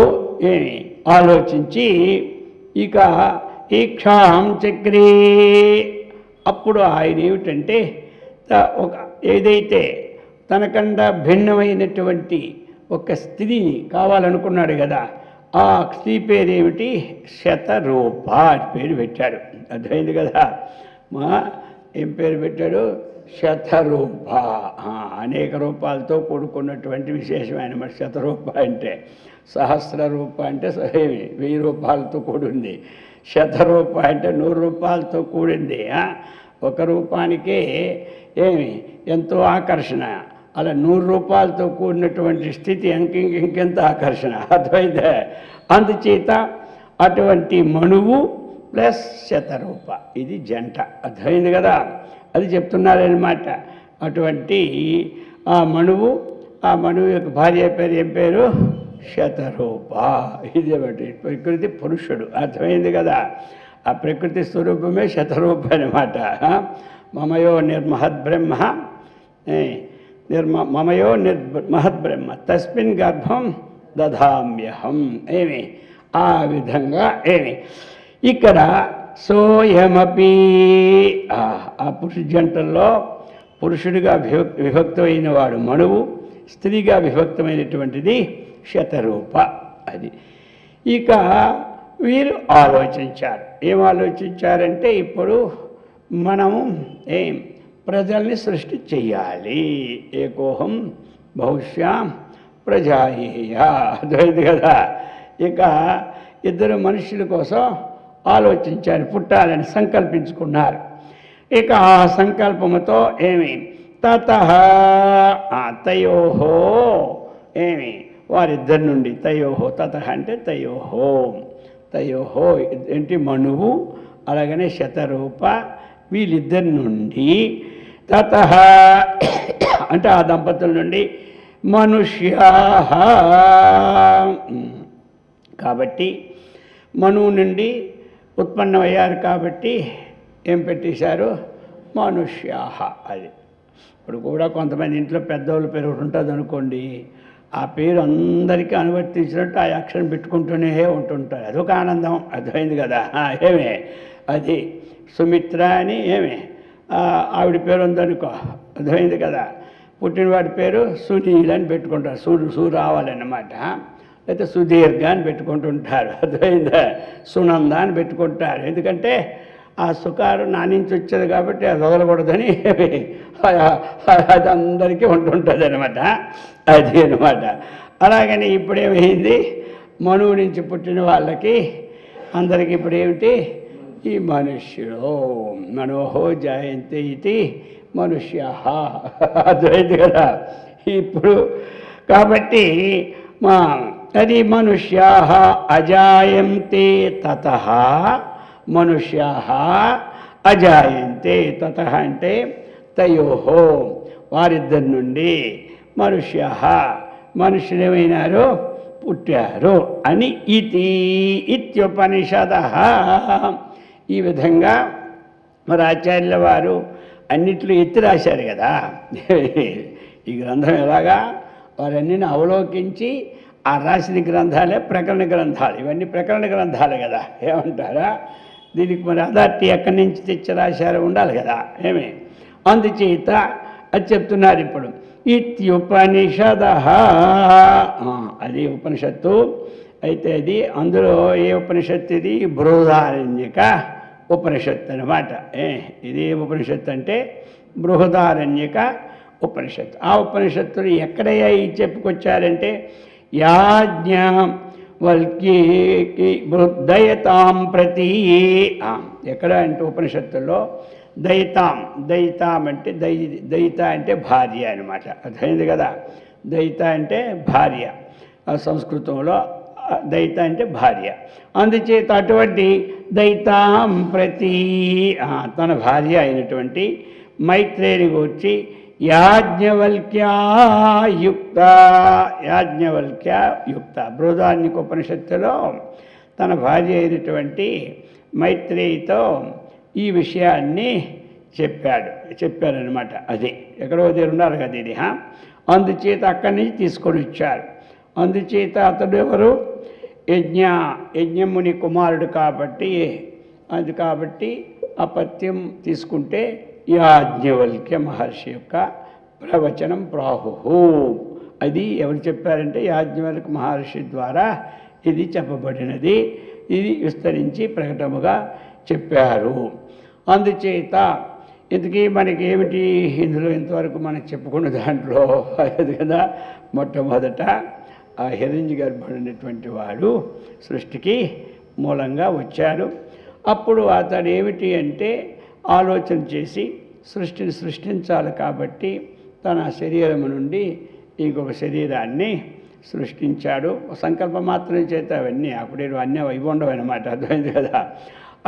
ఏమి ఆలోచించి ఇక ఈక్షాం చక్రీ అప్పుడు ఆయన ఏమిటంటే ఒక ఏదైతే తనకన్నా భిన్నమైనటువంటి ఒక స్త్రీని కావాలనుకున్నాడు కదా, ఆ స్త్రీ పేరు ఏమిటి? శతరూప అని పేరు పెట్టాడు. అర్థమైంది కదా. ఏం పేరు పెట్టాడు? శతరూప. అనేక రూపాలతో కూడుకున్నటువంటి విశేషమైన మరి శతరూప అంటే. సహస్ర రూప అంటే 1000 రూపాయలతో కూడింది. శతరూప అంటే 100 రూపాయలతో కూడింది. ఒక రూపానికే ఏమి ఎంతో ఆకర్షణ. అలా 100 రూపాయలతో కూడినటువంటి స్థితి ఇంకెంత ఆకర్షణ. అర్థమైందే. అందుచేత అటువంటి మనువు ప్లస్ శతరూప ఇది జంట. అర్థమైంది కదా. అది చెప్తున్నారనమాట. అటువంటి ఆ మనువు యొక్క భార్య పేరు ఏం పేరు? శతరూప. ఇది ఒకటి ప్రకృతి పురుషుడు. అర్థమైంది కదా. ఆ ప్రకృతి స్వరూపమే శతరూప అనమాట. మమయో నిర్మహద్బ్రహ్మ మమయో నిర్మహద్బ్రహ్మ తస్మిన్ గర్భం దధామ్యహం. ఏమి ఆ విధంగా ఏమి ఇక్కడ సోయమపి ఆ పురుష జంటల్లో పురుషుడిగా విభక్తమైన వాడు మనువు, స్త్రీగా విభక్తమైనటువంటిది శతరూప. అది ఇక వీరు ఆలోచించారు. ఏం ఆలోచించారంటే ఇప్పుడు మనము ప్రజల్ని సృష్టి చెయ్యాలి. ఏకోహం బహుశ్యాం ప్రజాయేయ. అర్థమైంది కదా. ఇక ఇద్దరు మనుషుల కోసం ఆలోచించారు, పుట్టాలని సంకల్పించుకున్నారు. ఇక ఆ సంకల్పముతో ఏమి తతః తయోహో ఏమి వారిద్దరి నుండి తయోహో తతః అంటే తయోహో ఏంటి మనువు అలాగనే శతరూప వీళ్ళిద్దరి నుండి తతః అంటే ఆ దంపతుల నుండి మనుష్యా. కాబట్టి మనువు నుండి ఉత్పన్నమయ్యారు కాబట్టి ఏం పెట్టేశారు? మనుష్యా. అది ఇప్పుడు కూడా కొంతమంది ఇంట్లో పెద్దవాళ్ళు పేరు ఉంటుంది అనుకోండి, ఆ పేరు అందరికీ అనువర్తించినట్టు ఆ అక్షరం పెట్టుకుంటూనే ఉంటుంటారు. అదొక ఆనందం. అర్థమైంది కదా. ఏమే అది సుమిత్ర అని ఏమే ఆవిడ పేరు ఉందనుకో, అర్థమైంది కదా. పుట్టినవాడి పేరు సునీల్ అని పెట్టుకుంటారు. సూ రావాలన్నమాట. అయితే సుదీర్ఘ అని పెట్టుకుంటుంటారు. అర్థమైందా. సునంద అని పెట్టుకుంటారు. ఎందుకంటే ఆ సుకారు నా నుంచి వచ్చేది కాబట్టి అది వదలకూడదని అది అందరికీ ఉంటుంటుంది అనమాట. అది అనమాట. అలాగని ఇప్పుడేమైంది, మనువు నుంచి పుట్టిన వాళ్ళకి అందరికీ ఇప్పుడు ఏమిటి? ఈ మనుష్యుడు మనోహో జాయంతే ఇది మనుష్య. అర్థమైంది కదా. ఇప్పుడు కాబట్టి అది మనుష్యా అజాయంతే తతః మనుష్యా అజాయంతే. తతః అంటే తయోహో వారిద్దరి నుండి మనుష్యా మనుష్యులేమైనారు పుట్టారు అని ఇత్యుపనిషదః. ఈ విధంగా మరి ఆచార్యుల వారు అన్నిట్లో ఎత్తి రాశారు కదా. ఈ గ్రంథం ఎలాగా వారన్నీ అవలోకించి ఆ రాసిన గ్రంథాలే ప్రకరణ గ్రంథాలు. ఇవన్నీ ప్రకరణ గ్రంథాలు కదా. ఏమంటారా? దీనికి మరి అథారిటీ ఎక్కడి నుంచి తెచ్చి రాశారు ఉండాలి కదా. ఏమి అందుచేత అది చెప్తున్నారు ఇప్పుడు. ఇత్యుపనిషదః అది ఉపనిషత్తు. అయితే అది అందులో ఏ ఉపనిషత్తు? ఇది బృహదారణ్యక ఉపనిషత్తు అనమాట. ఇది ఉపనిషత్తు అంటే బృహదారణ్యక ఉపనిషత్తు. ఆ ఉపనిషత్తులు ఎక్కడయ్యా చెప్పుకొచ్చారంటే యాజ్ఞవల్క్యేకి దయతాం ప్రతి. ఎక్కడ అంటే ఉపనిషత్తుల్లో దయితాం అంటే దయిత అంటే భార్య అనమాట. అర్థమైంది కదా. దయిత అంటే భార్య. సంస్కృతంలో దయిత అంటే భార్య. అందుచేత అటువంటి దయితాం ప్రతి తన భార్య అయినటువంటి మైత్రేయుని గూర్చి యాజ్ఞవల్క్యయుక్త బృహదారణ్యక ఉపనిషత్తులో తన భార్య అయినటువంటి మైత్రేయితో ఈ విషయాన్ని చెప్పారనమాట. అది ఎక్కడో దగ్గర ఉన్నారు కదా ఇది. అందుచేత అక్కడి నుంచి తీసుకొని వచ్చారు. అందుచేత అతడు ఎవరు? యజ్ఞముని కుమారుడు కాబట్టి అపత్యం తీసుకుంటే యాజ్ఞవల్క్య మహర్షి యొక్క ప్రవచనం ప్రాహు. అది ఎవరు చెప్పారంటే యాజ్ఞవల్క్య మహర్షి ద్వారా ఇది చెప్పబడినది. ఇది విస్తరించి ప్రకటముగా చెప్పారు. అందుచేత ఇంతకీ మనకి ఏమిటి ఇందులో ఇంతవరకు మనం చెప్పుకున్న దాంట్లో అది కదా, మొట్టమొదట ఆ హిరణ్య గర్భుడైనటువంటి వాడు సృష్టికి మూలంగా వచ్చాడు. అప్పుడు అతడు ఏమిటి అంటే ఆలోచన చేసి సృష్టిని సృష్టించాలి కాబట్టి తన శరీరము నుండి ఇంకొక శరీరాన్ని సృష్టించాడు. సంకల్ప మాత్రం చేత అవన్నీ అప్పుడే అన్నీ ఇవి ఉండవు అన్నమాట. అర్థమైంది కదా.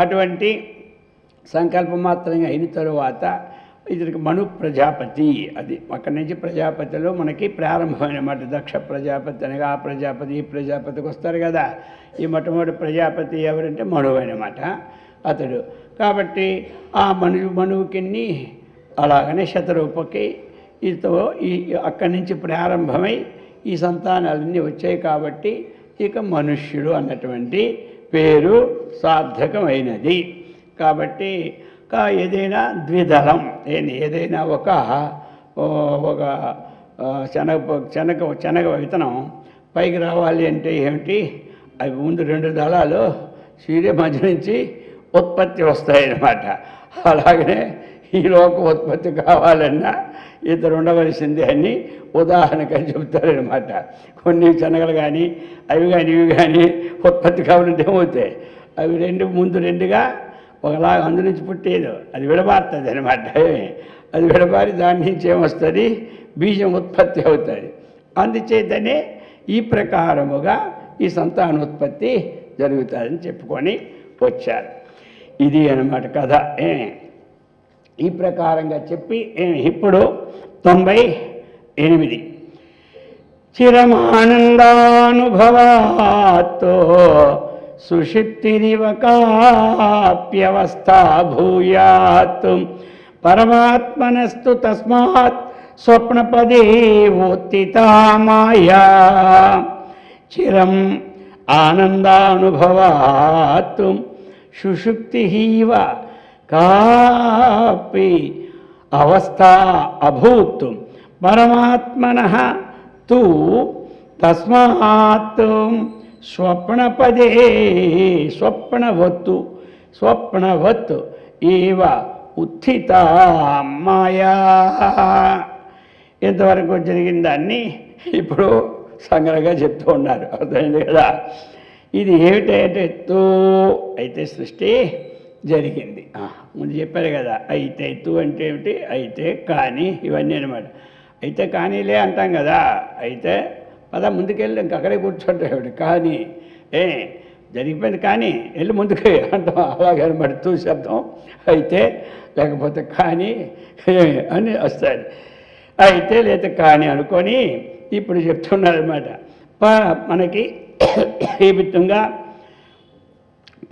అటువంటి సంకల్ప మాత్రంగా అయిన తరువాత ఇతనికి మను ప్రజాపతి, అది అక్కడి నుంచి ప్రజాపతిలో మనకి ప్రారంభమైనమాట. దక్ష ప్రజాపతి అనగా ఆ ప్రజాపతి ఈ ప్రజాపతికి వస్తారు కదా. ఈ మొట్టమొదటి ప్రజాపతి ఎవరంటే మనువు అన్నమాట అతడు. కాబట్టి ఆ మనువుకి అలాగనే శతరూపకి ఇతో అక్కడి నుంచి ప్రారంభమై ఈ సంతానాలన్నీ వచ్చాయి కాబట్టి ఇక మనుష్యుడు అన్నటువంటి పేరు సార్థకమైనది. కాబట్టి ఏదైనా ద్విదళం, ఏదైనా ఒక శనగ విత్తనం పైకి రావాలి అంటే ఏమిటి, అవి ముందు 2 దళాలు సూర్య మధ్య నుంచి ఉత్పత్తి వస్తాయన్నమాట. అలాగనే ఈ లోక ఉత్పత్తి కావాలన్నా ఇద్దరు ఉండవలసిందే అని ఉదాహరణగా చెబుతారనమాట. కొన్ని శనగలు కానీ అవి కానీ ఇవి కానీ ఉత్పత్తి కావాలంటే ఏమవుతాయి, అవి ముందు రెండుగా ఒకలాగా అందు నుంచి పుట్టేది అది విడబారుతుంది అనమాట. అది విడబారి దాని నుంచి ఏమొస్తుంది, బీజం ఉత్పత్తి అవుతుంది. అందుచేతనే ఈ ప్రకారముగా ఈ సంతానోత్పత్తి జరుగుతుందని చెప్పుకొని వచ్చారు. ఇది అన్నమాట కథ. ఈ ప్రకారంగా చెప్పి ఇప్పుడు 98 చిరమానందానుభవాత్తో సుషుప్తిరివ కాప్యవస్థా భూయాత్ పరమాత్మనస్తు తస్మాత్ స్వప్నపదే ఉత్థితా మాయా చిరం ఆనందానుభవాత్ సుషుప్తిః కాపి అవస్థా అభూత్ పరమాత్మనః తు తస్మాత్ స్వప్నపదే స్వప్నవత్ ఏవ ఉత్థితా మాయా. ఇంతవరకు జరిగిన దాన్ని ఇప్పుడు సంగ్రహంగా చెప్తూ ఉన్నారు. అర్థమైంది కదా. ఇది ఏమిటంటే అయితే సృష్టి జరిగింది. ముందు చెప్పారు కదా, అయితే అంటే ఏమిటి, అయితే కానీ ఇవన్నీ అనమాట. అయితే కానీలే అంటాం కదా, అయితే పద ముందుకెళ్ళి ఇంక అక్కడే కూర్చుంటాడు. కానీ జరిగిపోయింది కానీ వెళ్ళి ముందుకే అంటాం. అలాగే అనమాట శబ్దం అయితే లేకపోతే కానీ అని వస్తాడు. అయితే లేదా కానీ అనుకొని ఇప్పుడు చెప్తున్నారన్నమాట. మనకి ఈ విధంగా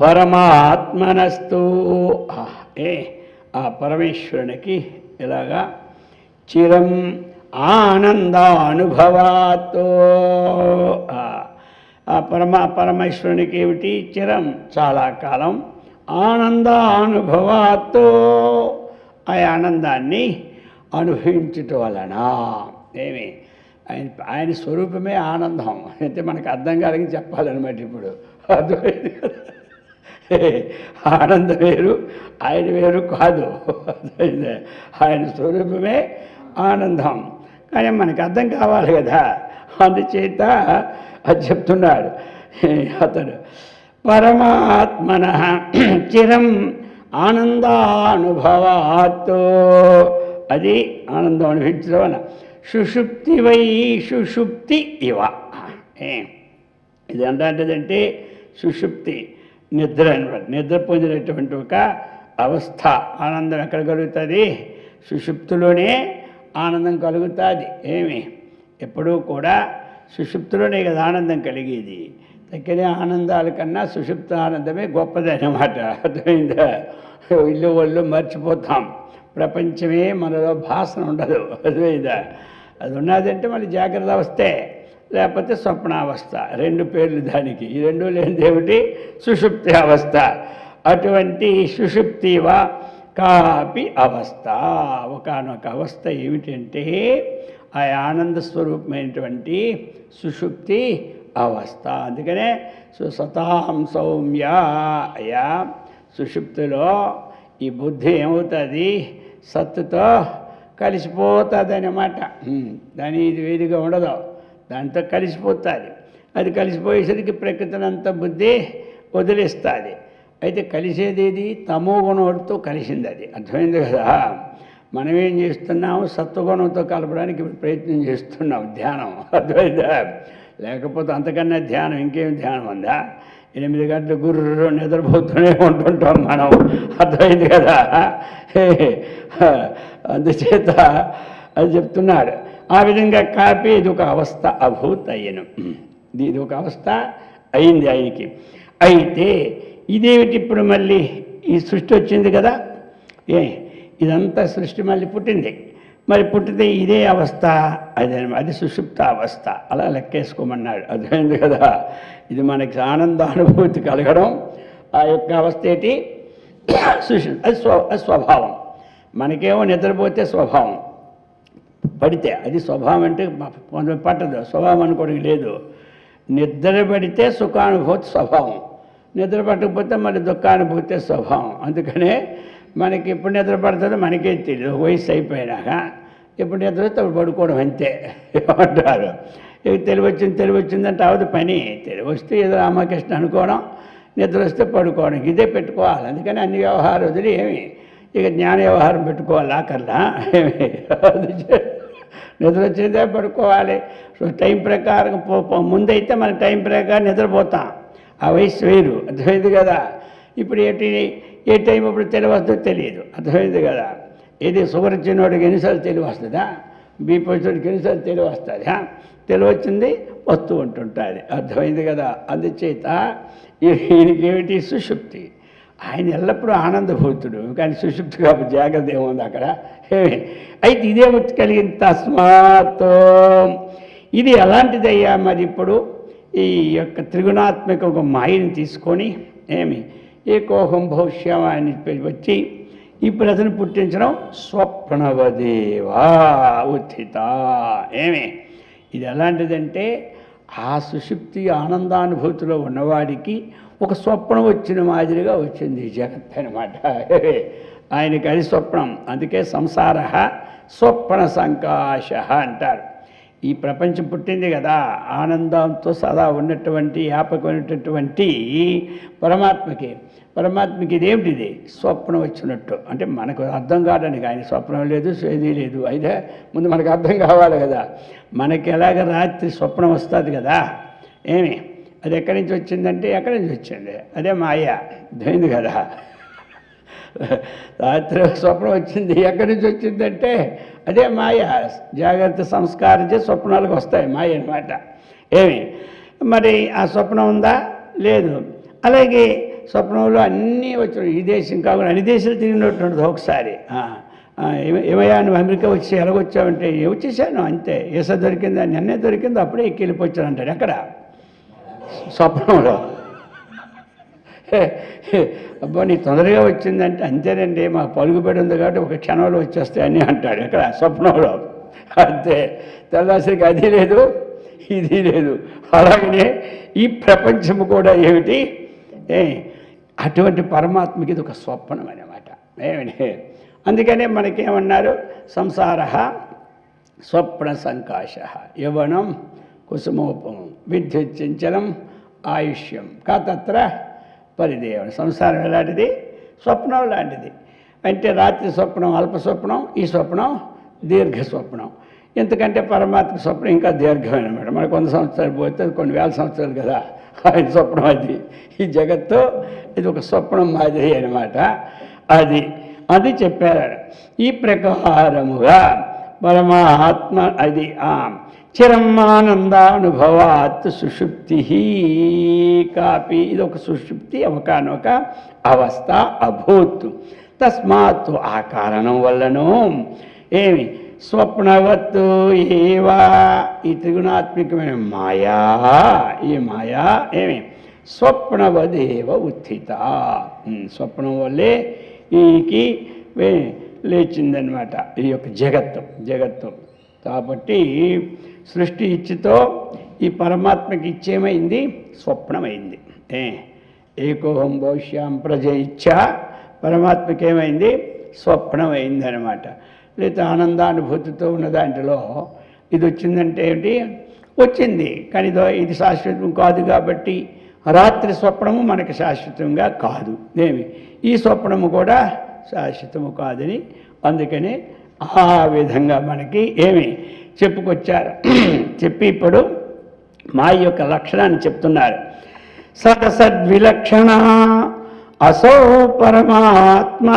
పరమాత్మనస్తు ఆ పరమేశ్వరునికి ఇలాగా చిరం ఆనందానుభవాతో ఆ పరమేశ్వరునికి ఏమిటి చిరం చాలా కాలం, ఆనందానుభవాతో ఆ ఆనందాన్ని అనుభవించటం వలన ఆయన స్వరూపమే ఆనందం. అంటే మనకు అర్థం కాదని చెప్పాలన్నమాట. ఇప్పుడు అర్థమైంది కదా, ఆనందం వేరు ఆయన వేరు కాదు. ఆయన స్వరూపమే ఆనందం, కానీ మనకు అర్థం కావాలి కదా. అందుచేత అది చెప్తున్నాడు అతడు. పరమాత్మనః చిరం ఆనందానుభవాతో, అది ఆనందం అనుభవించడం వల్ల సుషుప్తి వై సుషుప్తి ఇవ. ఇది ఏంటంటే సుషుప్తి నిద్ర అనమాట. నిద్ర పొందినటువంటి ఒక అవస్థ. ఆనందం ఎక్కడ కలుగుతుంది, సుషుప్తిలోనే ఆనందం కలుగుతుంది. ఎప్పుడూ కూడా సుషుప్తిలోనే కదా ఆనందం కలిగేది. తక్కిన ఆనందాల కన్నా సుషుప్త ఆనందమే గొప్పది అన్నమాట. అర్థమైందా. ఇల్లు వాళ్ళు మర్చిపోతాం, ప్రపంచమే మనలో భాసన ఉండదు. అర్థమైందా? అది ఉన్నదంటే మళ్ళీ జాగ్రత్త అవస్థే, లేకపోతే స్వప్నావస్థ. రెండు పేర్లు దానికి. ఈ రెండు లేనిది ఏమిటి? సుషుప్తి అవస్థ. అటువంటి సుషుప్తివా కాపి అవస్థ, ఒకనొక అవస్థ ఏమిటంటే ఆ ఆనంద స్వరూపమైనటువంటి సుషుప్తి అవస్థ. అందుకనే సుసతాం సౌమ్య. అయా సుషుప్తిలో ఈ బుద్ధి ఏమవుతుంది? సత్తుతో కలిసిపోతుంది అన్నమాట. దాని ఇది వేదిగా ఉండదు, దాంతో కలిసిపోతుంది. అది కలిసిపోయేసరికి ప్రకృతిని అంతా బుద్ధి వదిలేస్తుంది. అయితే కలిసేది ఏది? తమో గుణంతో కలిసింది. అది అర్థమైంది కదా? మనం ఏం చేస్తున్నాము? సత్వగుణంతో కలపడానికి ఇప్పుడు ప్రయత్నం చేస్తున్నాం, ధ్యానం. అర్థమైందా? లేకపోతే అంతకన్నా ధ్యానం ఇంకేం ధ్యానం ఉందా? 8 గంటలు గుర్రు నిద్రపోతూనే ఉంటుంటాం మనం. అర్థమైంది కదా? అందుచేత అది చెప్తున్నాడు. ఆ విధంగా కాపీ ఇది ఒక అవస్థ అభూత్ అయ్యను. ఇది ఒక అవస్థ అయింది ఆయనకి. అయితే ఇదేమిటి? ఇప్పుడు మళ్ళీ ఈ సృష్టి వచ్చింది కదా, ఇదంతా సృష్టి మళ్ళీ పుట్టింది. మరి పుట్టితే ఇదే అవస్థ, అది సుషుప్త అవస్థ. అలా లెక్కేసుకోమన్నాడు. అర్థమైంది కదా? ఇది మనకి ఆనందానుభూతి కలగడం ఆ యొక్క అవస్థ ఏంటి? అది స్వభావం. మనకేమో నిద్రపోతే స్వభావం, పడితే అది స్వభావం. అంటే పట్టదు, స్వభావం అనుకోవడం లేదు. నిద్ర పడితే సుఖానుభూతి స్వభావం, నిద్ర పట్టకపోతే మళ్ళీ దుఃఖానుభూతి స్వభావం. అందుకనే మనకి ఎప్పుడు నిద్ర పడుతుందో మనకే తెలియదు. వయసు అయిపోయినాక ఎప్పుడు నిద్ర వస్తే అప్పుడు పడుకోవడం అంతే అంటారు. ఇక తెలివి వచ్చిందంటే అవదు పని. తెలివి వస్తే ఏదో రామకృష్ణ అనుకోవడం, నిద్ర వస్తే పడుకోవడం, ఇదే పెట్టుకోవాలి. అందుకని అన్ని వ్యవహారం వదిలి ఏమి ఇక జ్ఞాన వ్యవహారం పెట్టుకోవాలి ఆకర్లా. నిద్ర వచ్చిందే పడుకోవాలి. సో టైం ప్రకారం ముందైతే మన టైం ప్రకారం నిద్రపోతాం, ఆ వయసు వేరు. అర్థమైంది కదా? ఇప్పుడు ఏ టైం ఇప్పుడు తెలివి వస్తుందో తెలియదు. అర్థమైంది కదా? ఏది షుగర్ వచ్చినోడికి ఎన్నిసార్లు తెలివి వస్తుందా? బీపీ వచ్చినోడికి ఎన్నిసార్లు తెలివి వస్తుంది? తెలివి వచ్చింది వస్తూ ఉంటుంటుంది. అర్థమైంది కదా? అందుచేత ఈయనకి ఏమిటి? సుషుప్తి. ఆయన ఎల్లప్పుడూ ఆనందభూతుడు, కానీ సుషుప్తి కాబట్టి జాగ్రత్త ఏముంది అక్కడ? అయితే ఇదే వచ్చి కలిగింది. తస్మాత్ ఇది ఎలాంటిదయ్యా? మరి ఇప్పుడు ఈ యొక్క త్రిగుణాత్మక ఒక మాయని తీసుకొని ఏకోహం భవిష్యమాన్ని వచ్చి ఈ ప్రజను పుట్టించడం స్వప్నవదేవా ఉత్థిత. ఇది ఎలాంటిదంటే ఆ సుషుప్తి ఆనందానుభూతిలో ఉన్నవాడికి ఒక స్వప్నం వచ్చిన మాదిరిగా వచ్చింది ఈ జగత్ అనమాట. ఆయనకి అది స్వప్నం. అందుకే సంసార స్వప్న సంకాశ అంటారు. ఈ ప్రపంచం పుట్టింది కదా, ఆనందంతో సదా ఉన్నటువంటి వ్యాపకమైనటువంటి పరమాత్మకి ఇదేమిటిది? స్వప్నం వచ్చినట్టు. అంటే మనకు అర్థం కావడానికి ఆయన స్వప్నం లేదు, ఏదీ లేదు. అయితే ముందు మనకు అర్థం కావాలి కదా. మనకి ఎలాగ రాత్రి స్వప్నం వస్తుంది కదా, అది ఎక్కడి నుంచి వచ్చిందంటే ఎక్కడి నుంచి వచ్చింది? అదే మాయ. అర్థమైంది కదా? రాత్రి స్వప్నం వచ్చింది, ఎక్కడి నుంచి వచ్చిందంటే అదే మాయ. జాగ్రత్త సంస్కారం చేసి స్వప్నాలకు వస్తాయి మాయ అనమాట. మరి ఆ స్వప్నం ఉందా? లేదు. అలాగే స్వప్నంలో అన్నీ వచ్చాడు. ఈ దేశం కాకుండా అన్ని దేశాలు తిరిగినట్టు ఒకసారి. ఏమయ్యా నువ్వు అమెరికా వచ్చి ఎలాగొచ్చావంటే వచ్చేసాను అంతే. ఏసా దొరికింది, నిన్నే దొరికింది, అప్పుడే ఎక్కి వెళ్ళిపోయాను అంటాడు. ఎక్కడ? స్వప్నంలో. అబ్బా నీ తొందరగా వచ్చిందంటే అంతేనండి, మాకు పలుకుబడి ఉంది కాబట్టి ఒక క్షణంలో వచ్చేస్తాయని అంటాడు. ఎక్కడ? స్వప్నంలో. అంతే. తెల్లాసరికి అది లేదు, ఇది లేదు. అలాగనే ఈ ప్రపంచము కూడా ఏమిటి? అటువంటి పరమాత్మకి ఇది ఒక స్వప్నం అన్నమాట. అందుకనే మనకేమన్నారు? సంసార స్వప్న సంకాశ యవనం కుసుమోపమం విద్యుచ్చంచలం ఆయుష్యం కాతత్ర పరిదేవన. సంసారం ఎలాంటిది? స్వప్నం లాంటిది. అంటే రాత్రి స్వప్నం అల్ప స్వప్నం, ఈ స్వప్నం దీర్ఘ స్వప్నం. ఎందుకంటే పరమాత్మ స్వప్నం ఇంకా దీర్ఘమైన అన్నమాట. మనకు 100 సంవత్సరాలు పోతే కొన్ని వేల సంవత్సరాలు కదా ఆయన స్వప్నం. అది ఈ జగత్తు ఇది ఒక స్వప్నం మాదిరి అనమాట. అది చెప్పారు. ఈ ప్రకారముగా పరమాత్మ అది చిరమానందానుభవాత్ సుషుప్తి కాపి. ఇది ఒక సుషుప్తి, ఒకనొక అవస్థ అభూత్. తస్మాత్ ఆ కారణం వల్లను ఏమి స్వప్నవత్తు ఏవా ఈ త్రిగుణాత్మికమైన మాయా, ఈ మాయా ఏమి స్వప్నవదేవ ఉత్థిత, స్వప్నం వల్లే ఈకి లేచిందనమాట ఈ యొక్క జగత్తు. కాబట్టి సృష్టి ఇచ్చితో ఈ పరమాత్మకి ఇచ్చేమైంది, స్వప్నమైంది. ఏకోహం భవిష్యాం ప్రజ ఇచ్చ పరమాత్మకి ఏమైంది, స్వప్నమైంది అనమాట. లేదా ఆనందానుభూతితో ఉన్న దాంట్లో ఇది వచ్చిందంటే ఏంటి, వచ్చింది కానీ ఇది శాశ్వతం కాదు. కాబట్టి రాత్రి స్వప్నము మనకి శాశ్వతంగా కాదు, ఈ స్వప్నము కూడా శాశ్వతము కాదని అందుకనే ఆ విధంగా మనకి చెప్పుకొచ్చారు. చెప్పి ఇప్పుడు మా యొక్క లక్షణాన్ని చెప్తున్నారు. సదసద్విలక్షణ అసౌ పరమాత్మ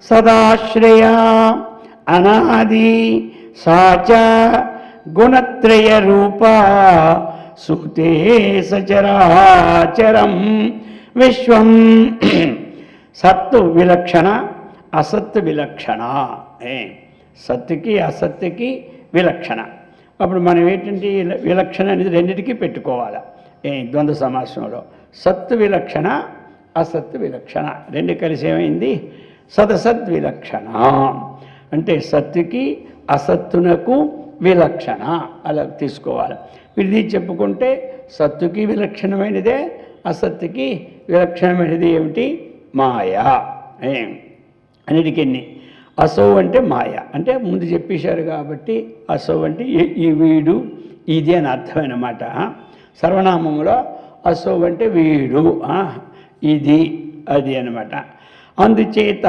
సదాశ్రయ అనాది సాచ గుణత్రయ రూప సూతే సచరాచరం విశ్వం. సత్తు విలక్షణ, అసత్తు విలక్షణ. సత్తుకి అసత్తుకి విలక్షణ. అప్పుడు మనం ఏంటంటే విలక్షణ అనేది రెండింటికి పెట్టుకోవాలి ద్వంద్వ సమాసంలో. సత్తు విలక్షణ, అసత్తు విలక్షణ రెండు కలిసి ఏమైంది, సదసద్విలక్షణ. అంటే సత్తుకి అసత్తునకు విలక్షణ అలా తీసుకోవాలి. ఇది చెప్పుకుంటే సత్తుకి విలక్షణమైనదే, అసత్తుకి విలక్షణమైనది ఏమిటి, మాయా. అన్నిటికీ అసౌ అంటే మాయ అంటే ముందు చెప్పేశారు కాబట్టి అసౌ అంటే ఈ వీడు ఇది అని అర్థమైనమాట. సర్వనామంలో అసౌ అంటే వీడు, ఇది, అది అనమాట. అందుచేత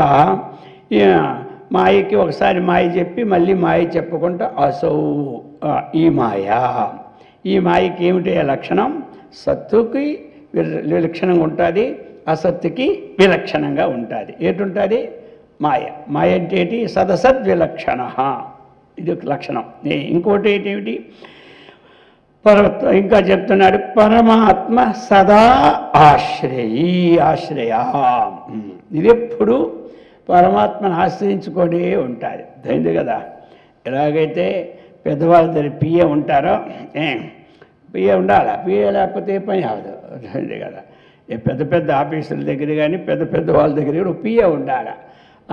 మాయకి ఒకసారి మాయ చెప్పి మళ్ళీ మాయ చెప్పకుండా అసౌ ఈ మాయా. ఈ మాయకి ఏమిటి లక్షణం, సత్తుకి విలక్షణంగా ఉంటుంది, అసత్తుకి విలక్షణంగా ఉంటుంది. ఏటుంటుంది మాయ. మాయ అంటే ఏంటి, సదసద్విలక్షణ, ఇది ఒక లక్షణం. ఇంకోటి ఏంటి, ఇంకా చెప్తున్నాడు పరమాత్మ సదా ఆశ్రయ. ఇది ఎప్పుడు పరమాత్మను ఆశ్రయించుకొని ఉంటుంది. అయింది కదా. ఎలాగైతే పెద్దవాళ్ళ దగ్గర పిఏ ఉంటారో, పిఏ ఉండాలా, పిఏ లేకపోతే పని అవ్వదు. అయింది కదా. పెద్ద పెద్ద ఆఫీసుల దగ్గర కానీ పెద్ద వాళ్ళ దగ్గర కూడా పిఏ ఉండాలి.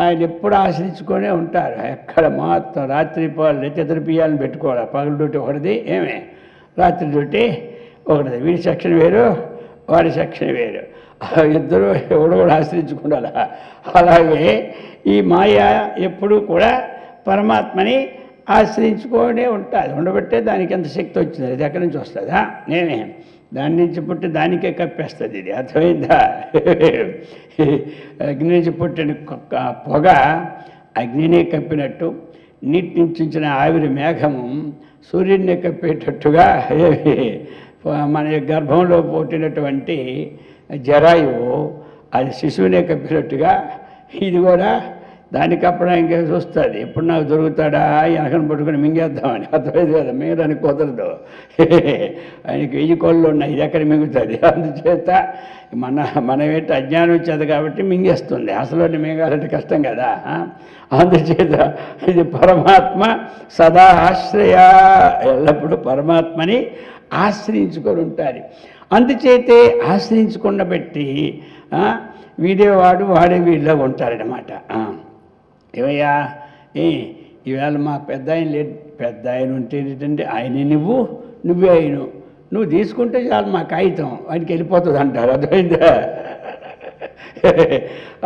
ఆయన ఎప్పుడు ఆశ్రయించుకొనే ఉంటారు. ఎక్కడ మాత్రం రాత్రి పాలు అయితే ఇద్దరు పియ్యాలను పెట్టుకోవాలి. పగల డ్యూటీ ఒకటిది, రాత్రి డ్యూటీ ఒకటిది. వీడి సెక్షన్ వేరు, వాడి సెక్షన్ వేరు, ఇద్దరు ఎవడు కూడా ఆశ్రయించుకుండాలి. అలాగే ఈ మాయ ఎప్పుడూ కూడా పరమాత్మని ఆశ్రయించుకొనే ఉంటుంది. ఉండబట్టే దానికి ఎంత శక్తి వచ్చింది. అది ఎక్కడి నుంచి వస్తుందా, దాని నుంచి పుట్టి దానికే కప్పేస్తుంది. ఇది అర్థమైందా. అగ్ని నుంచి పుట్టిన పొగ అగ్నినే కప్పినట్టు, నీటి నుంచి వచ్చిన ఆవిరి మేఘము సూర్యుడిని కప్పేటట్టుగా మన గర్భంలో పుట్టినటువంటి జరాయువు అది శిశువునే కప్పినట్టుగా ఇది కూడా దాన్ని కప్పడానికి చూస్తుంది. ఎప్పుడు నాకు దొరుకుతాడా వెనకను పట్టుకుని మింగేద్దామని. అర్థమైంది కదా. మింగడానికి కుదరదు. ఆయనకి 1000 కోళ్ళు ఉన్నాయి, ఇది ఎక్కడ మింగుతుంది. అందుచేత మనమేంటి అజ్ఞానం వచ్చేది కాబట్టి మింగేస్తుంది. అసలు మింగాలంటే కష్టం కదా. అందుచేత ఇది పరమాత్మ సదా ఆశ్రయ, ఎల్లప్పుడూ పరమాత్మని ఆశ్రయించుకొని ఉంటారు. అందుచేతే ఆశ్రయించుకున్న బట్టి వీడేవాడు వాడే వీడిలో ఉంటారనమాట. ఏవయ్యా ఈవేళ మా పెద్ద ఆయన లేదు, పెద్ద ఆయన ఉంటే ఏంటంటే ఆయనే నువ్వే అయిను, నువ్వు తీసుకుంటే చాలు మా కాగితం ఆయనకి వెళ్ళిపోతుంది అంటారు. అర్థమైందా.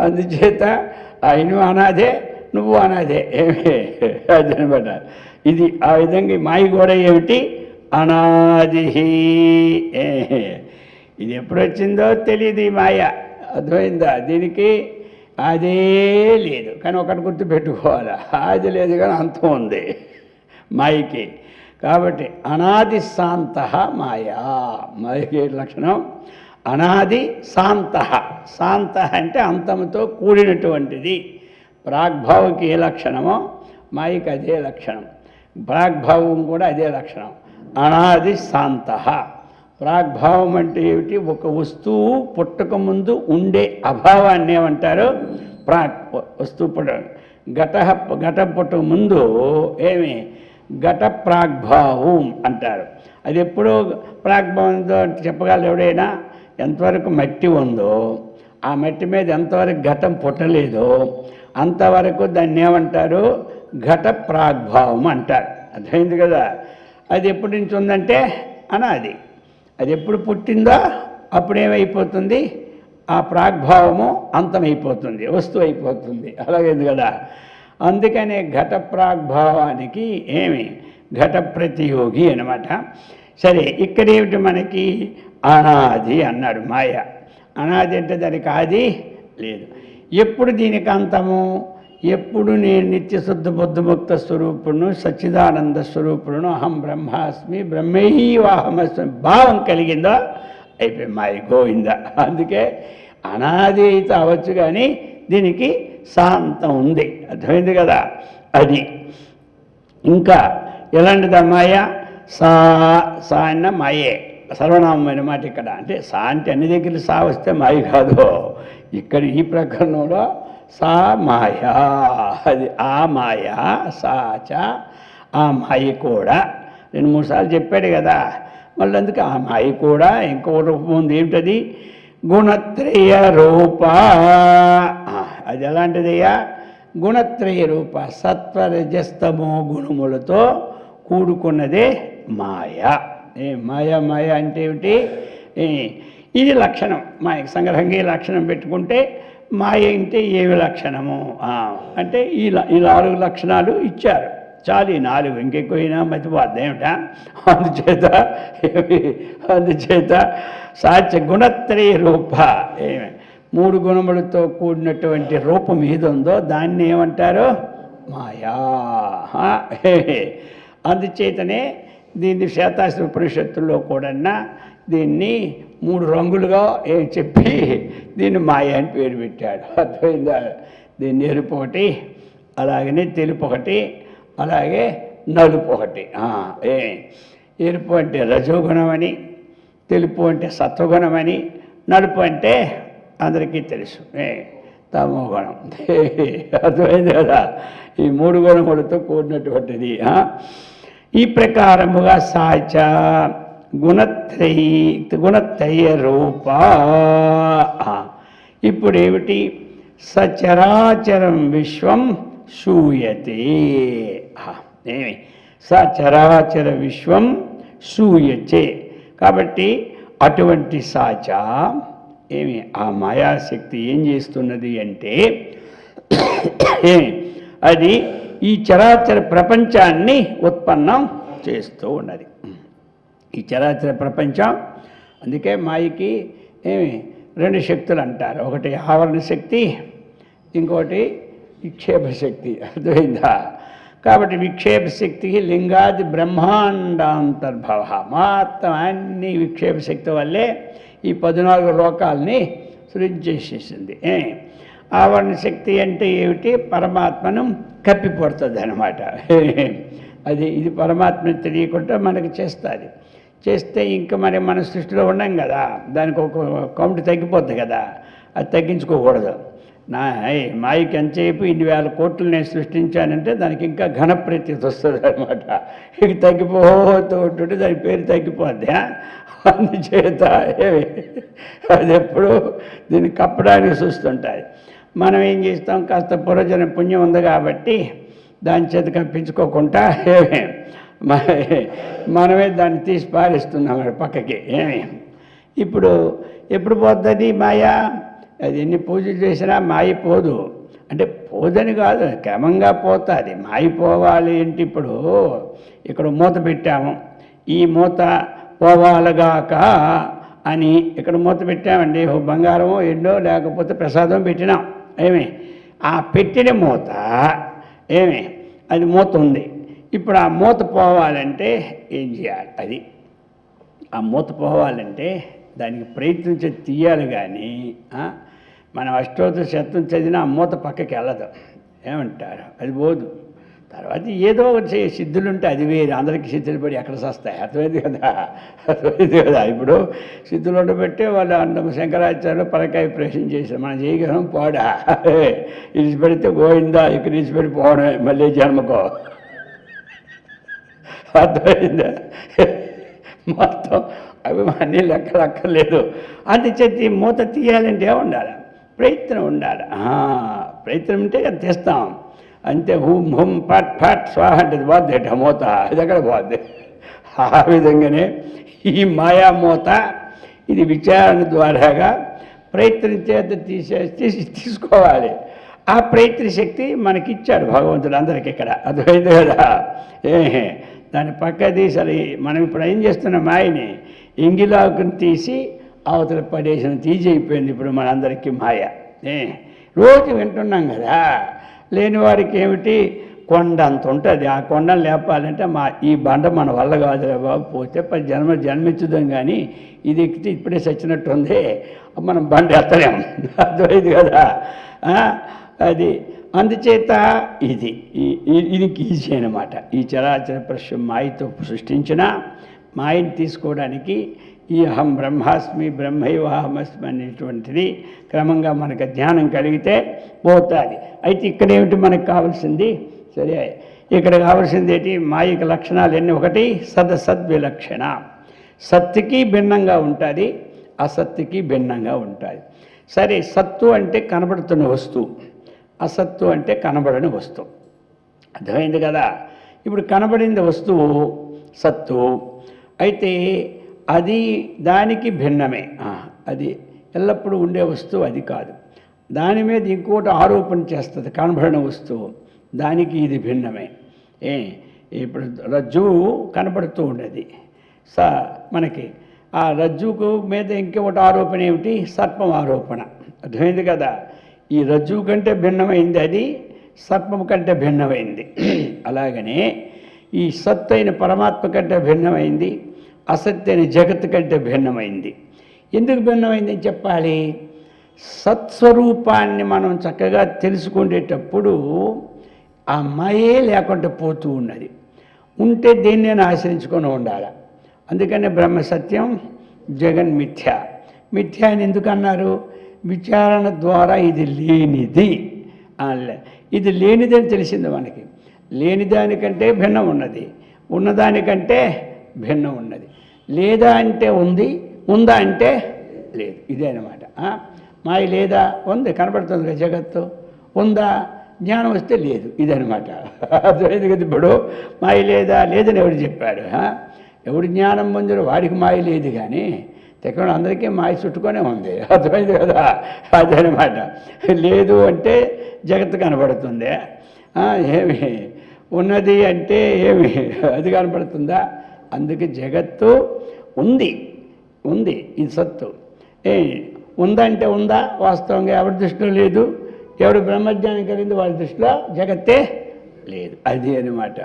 అందుచేత ఆయన అనాదే, నువ్వు అనాదే, అదనమాట. ఇది ఆ విధంగా మాయ కూడా ఏమిటి, అనాది. ఇది ఎప్పుడు వచ్చిందో తెలియదు ఈ మాయ. అర్థమైందా. దీనికి అదే లేదు, కానీ ఒకటి గుర్తు పెట్టుకోవాలి, ఆది లేదు కానీ అంతం ఉంది మాయకి. కాబట్టి అనాది శాంత మాయా. మాయకి లక్షణం అనాది శాంత. శాంత అంటే అంతంతో కూడినటువంటిది. ప్రాగ్భావకి ఏ లక్షణమో మాయకి అదే లక్షణం, ప్రాగ్భావం కూడా అదే లక్షణం. అనాది శాంత. ప్రాగ్భావం అంటే ఏమిటి, ఒక వస్తువు పుట్టక ముందు ఉండే అభావాన్ని ఏమంటారు, ప్రాక్ వస్తువు ఘటం పుట్టక ముందు ఏమి ఘట ప్రాగ్భావం అంటారు. అది ఎప్పుడో ప్రాగ్భావంతో చెప్పగలరు ఎవడైనా? ఎంతవరకు మట్టి ఉందో ఆ మట్టి మీద ఎంతవరకు ఘటం పుట్టలేదో అంతవరకు దాన్ని ఏమంటారు? ఘట ప్రాగ్భావం అంటారు. అర్థమైంది కదా? అది ఎప్పటి నుంచి ఉందంటే అనాది. అది ఎప్పుడు పుట్టిందో అప్పుడేమైపోతుంది? ఆ ప్రాగ్భావము అంతమైపోతుంది, వస్తువు అయిపోతుంది. అలాగైంది కదా? అందుకనే ఘట ప్రాగ్భావానికి ఏమి ఘట ప్రతియోగి అనమాట. సరే, ఇక్కడేమిటి మనకి? అనాది అన్నాడు మాయ. అనాది అంటే దానికి ఆది లేదు. ఎప్పుడు దీనికి అంతము? ఎప్పుడు నేను నిత్యశుద్ధ బుద్ధముక్త స్వరూపుడును, సచ్చిదానంద స్వరూపుడును, అహం బ్రహ్మాస్మి బ్రహ్మైవాహమస్మి భావం కలిగిందో అయిపోయి మాయ గోవింద. అందుకే అనాది అయితే అవ్వచ్చు, కానీ దీనికి శాంతం ఉంది. అర్థమైంది కదా? అది ఇంకా ఎలాంటిదా మాయ? సా అన్న మాయే సర్వనామమైన మాట ఇక్కడ. అంటే సా అంటే అన్ని దగ్గర సా వస్తే మాయ కాదు. ఇక్కడ ఈ ప్రకరణంలో సా మాయా, అది ఆ మాయ, సాచ ఆ మాయ కూడా 2-3 సార్లు చెప్పాడు కదా. మళ్ళీ అందుకే ఆ మాయ కూడా ఇంకో రూపం ఉంది. ఏమిటది? గుణత్రయ రూప. అది ఎలాంటిదయ్యా? గుణత్రయ రూప, సత్వరజస్తమో గుణములతో కూడుకున్నదే మాయ. మాయ అంటే ఏమిటి? ఇది లక్షణం. మాయకి సంగ్రహంగా ఈ లక్షణం పెట్టుకుంటే మాయ అంటే ఏమి లక్షణము అంటే ఈ 4 లక్షణాలు ఇచ్చారు. చాలు ఈ 4, ఇంకెక్కువైనా మతిపోద్ది ఏమిటా? అందుచేత సాధ్య గుణత్రయ రూప, 3 గుణములతో కూడినటువంటి రూపం ఏది ఉందో దాన్ని ఏమంటారు? మాయా. అందుచేతనే దీన్ని శ్వేతాశ్ర ఉపనిషత్తుల్లో కూడా దీన్ని 3 రంగులుగా చెప్పి దీన్ని మాయ అని పేరు పెట్టాడు. అర్థమైందా? దీన్ని ఎరుపు ఒకటి, అలాగనే తెలుపు ఒకటి, అలాగే నలుపు ఒకటి. ఎరుపు అంటే రజోగుణం అని, తెలుపు అంటే సత్వగుణమని, నలుపు అంటే అందరికీ తెలుసు తమోగుణం. అర్థమైంది కదా? ఈ 3 గుణములతో కూడినటువంటిది. ఈ ప్రకారముగా సాచ గుణత్రయ రూప. ఇప్పుడు ఏమిటి? సచరాచరం విశ్వం శూయతే. సచరాచర విశ్వం శూయచే. కాబట్టి అటువంటి సాచ ఆ మాయాశక్తి ఏం చేస్తున్నది అంటే అది ఈ చరాచర ప్రపంచాన్ని ఉత్పన్నం చేస్తూ ఉన్నది. ఈ చరాచర ప్రపంచం, అందుకే మాయకి 2 శక్తులు అంటారు. ఒకటి ఆవరణ శక్తి, ఇంకోటి విక్షేప శక్తి. అర్థమైందా? కాబట్టి విక్షేప శక్తికి లింగాది బ్రహ్మాండాంతర్భవ, మొత్తం అన్ని విక్షేప శక్తి వల్లే ఈ 14 లోకాలని సృజించేసేసింది. ఆవరణ శక్తి అంటే ఏమిటి? పరమాత్మను కప్పిపడుతుంది అన్నమాట. ఇది పరమాత్మని తెలియకుండా మనకు చేస్తుంది. చేస్తే ఇంకా మన సృష్టిలో ఉండం కదా, దానికి ఒక కౌంట్ తగ్గిపోద్ది కదా, అది తగ్గించుకోకూడదు. మాయకి ఎంతసేపు 1,000 కోట్లు నేను సృష్టించానంటే దానికి ఇంకా ఘనప్రతీతి వస్తుంది అనమాట. ఇక తగ్గిపోతూ ఉంటుంటే దాని పేరు తగ్గిపోద్ది. అందుచేత అది ఎప్పుడు దీన్ని కప్పడానికి చూస్తుంటుంది. మనం ఏం చేస్తాం? కాస్త పూర్వజన పుణ్యం ఉంది కాబట్టి దాని చేత కప్పించుకోకుండా మనమే దాన్ని తీసి పారేస్తున్నాం పక్కకి. ఇప్పుడు ఎప్పుడు పోతుంది మాయ? అది ఎన్ని పూజలు చేసినా మాయ పోదు. అంటే పోదని కాదు, క్రమంగా పోతుంది. మాయ పోవాలి అంటే ఇప్పుడు ఇక్కడ మూత పెట్టాము, ఈ మూత పోవాలగాక అని ఇక్కడ మూత పెట్టామండి. బంగారమో ఎండో లేకపోతే ప్రసాదం పెట్టినాం. ఆ పెట్టిన మూత అది మూత ఉంది. ఇప్పుడు ఆ మూత పోవాలంటే ఏం చేయాలి? ఆ మూత పోవాలంటే దానికి ప్రయత్నించి తీయాలి. కానీ మనం అష్టోత్తర శతం చదివినా ఆ మూత పక్కకి వెళ్ళదు. ఏమంటారు? అది పోదు. తర్వాత ఏదో ఒకటి సిద్ధులు ఉంటే అది వేరు, అందరికీ సిద్ధులు పడి ఎక్కడ వస్తాయి, అర్థమైంది కదా. అర్థమైంది కదా. ఇప్పుడు సిద్ధులు ఉండబెట్టే వాళ్ళు అందం శంకరాచార్యులు పరకాయ ప్రవేశం చేశారు, మనం చేయగలం పోడా, ఇడిచిపెడితే గోయిందా, ఇక్కడ ఇడిచిపెట్టి పోవడమే మళ్ళీ జన్మకో. అర్థమైందా. మొత్తం అవి అన్నీ లెక్కలేదు. అందుచేతి మూత తీయాలంటే ఉండాలి, ప్రయత్నం ఉండాలి. ప్రయత్నం ఉంటే అది తెస్తాం అంతే. హూం హుం పట్ ఫట్ స్వాహ అంటే పోద్ది, మూత ఇది ఎక్కడ పోద్ది. ఆ విధంగానే ఈ మాయామూత ఇది విచారణ ద్వారాగా ప్రయత్నం చేత తీసుకోవాలి. ఆ ప్రయత్న శక్తి మనకిచ్చాడు భగవంతుడు అందరికి ఇక్కడ, అర్థమైంది కదా. దాని పక్క తీసాలి. మనం ఇప్పుడు ఏం చేస్తున్నాం, మాయని ఇంగిలాకుని తీసి అవతల పడేసిన తీజైపోయింది ఇప్పుడు మనందరికీ మాయ. రోజు వింటున్నాం కదా. లేని వారికి ఏమిటి, కొండ అంత ఉంటుంది, ఆ కొండను లేపాలంటే ఈ బండ మన వల్ల కాదురా బాబు, పోతే 10 జన్మించుదాం కానీ ఇది ఎక్కితే ఇప్పుడే చచ్చినట్టుంది, మనం బండ ఎత్తలేం, అర్థమైంది కదా. అది అందుచేత ఇది ఈజీ అనమాట. ఈ చరాచర ప్రశ్న మాయతో సృష్టించిన మాయని తీసుకోవడానికి ఈ అహం బ్రహ్మాస్మి బ్రహ్మైవాహమస్మి అనేటువంటిది క్రమంగా మనకు జ్ఞానం కలిగితే పోతుంది. అయితే ఇక్కడ ఏమిటి మనకు కావాల్సింది, సరే ఇక్కడ కావాల్సింది ఏంటి, మాయక లక్షణాలు ఎన్ని, ఒకటి సద్విలక్షణ, సత్తుకి భిన్నంగా ఉంటుంది, అసత్తుకి భిన్నంగా ఉంటుంది. సరే, సత్తు అంటే కనబడుతున్న వస్తువు, అసత్తు అంటే కనబడని వస్తువు, అర్థమైంది కదా. ఇప్పుడు కనబడింది వస్తువు సత్తు అయితే అది దానికి భిన్నమే, అది ఎల్లప్పుడూ ఉండే వస్తువు అది కాదు. దాని మీద ఇంకోటి ఆరోపణ చేస్తుంది కనబడిన వస్తువు, దానికి ఇది భిన్నమే. ఇప్పుడు రజ్జువు కనబడుతూ ఉండేది, మనకి ఆ రజ్జుకు మీద ఇంకొకటి ఆరోపణ ఏమిటి, సర్పం ఆరోపణ, అర్థమైంది కదా. ఈ రజ్జువు కంటే భిన్నమైంది అది, సర్పం కంటే భిన్నమైంది. అలాగనే ఈ సత్ అయిన పరమాత్మ కంటే భిన్నమైంది, అసత్ అయిన జగత్తు కంటే భిన్నమైంది. ఎందుకు భిన్నమైందని చెప్పాలి, సత్స్వరూపాన్ని మనం చక్కగా తెలుసుకునేటప్పుడు ఆ మాయే లేకుండా పోతూ ఉన్నది. ఉంటే దేన్ని నేను ఆశ్రయించుకొని ఉండాలి. అందుకనే బ్రహ్మ సత్యం జగన్మిథ్య. మిథ్య అని ఎందుకు అన్నారు, విచారణ ద్వారా ఇది లేనిది, ఇది లేనిది అని తెలిసింది మనకి. లేని దానికంటే భిన్నం ఉన్నది, ఉన్నదానికంటే భిన్నం ఉన్నది. లేదా అంటే ఉంది, ఉందా అంటే లేదు, ఇదే అనమాట. మాయ లేదా, ఉంది, కనబడుతుంది కదా జగత్తు, ఉందా, జ్ఞానం వస్తే లేదు, ఇదనమాట. అర్థమైంది కదా. ఇప్పుడు మాయ లేదా, లేదని ఎవడు చెప్పాడు, ఎవడు జ్ఞానం పొందిన వాడికి మాయ లేదు, కానీ తెక్కడ అందరికీ మాయ చుట్టుకొనే ఉంది, అర్థమైంది కదా. అదనమాట. లేదు అంటే జగత్తు కనబడుతుంది, ఏమి ఉన్నది అంటే ఏమి అది కనబడుతుందా. అందుకే జగత్తు ఉంది, ఇది సత్తు. ఉందంటే ఉందా, వాస్తవంగా ఎవరి దృష్టిలో లేదు. ఎవడు బ్రహ్మజ్ఞానం కలిగింది వాడి దృష్టిలో జగత్తే లేదు, అది అనమాట.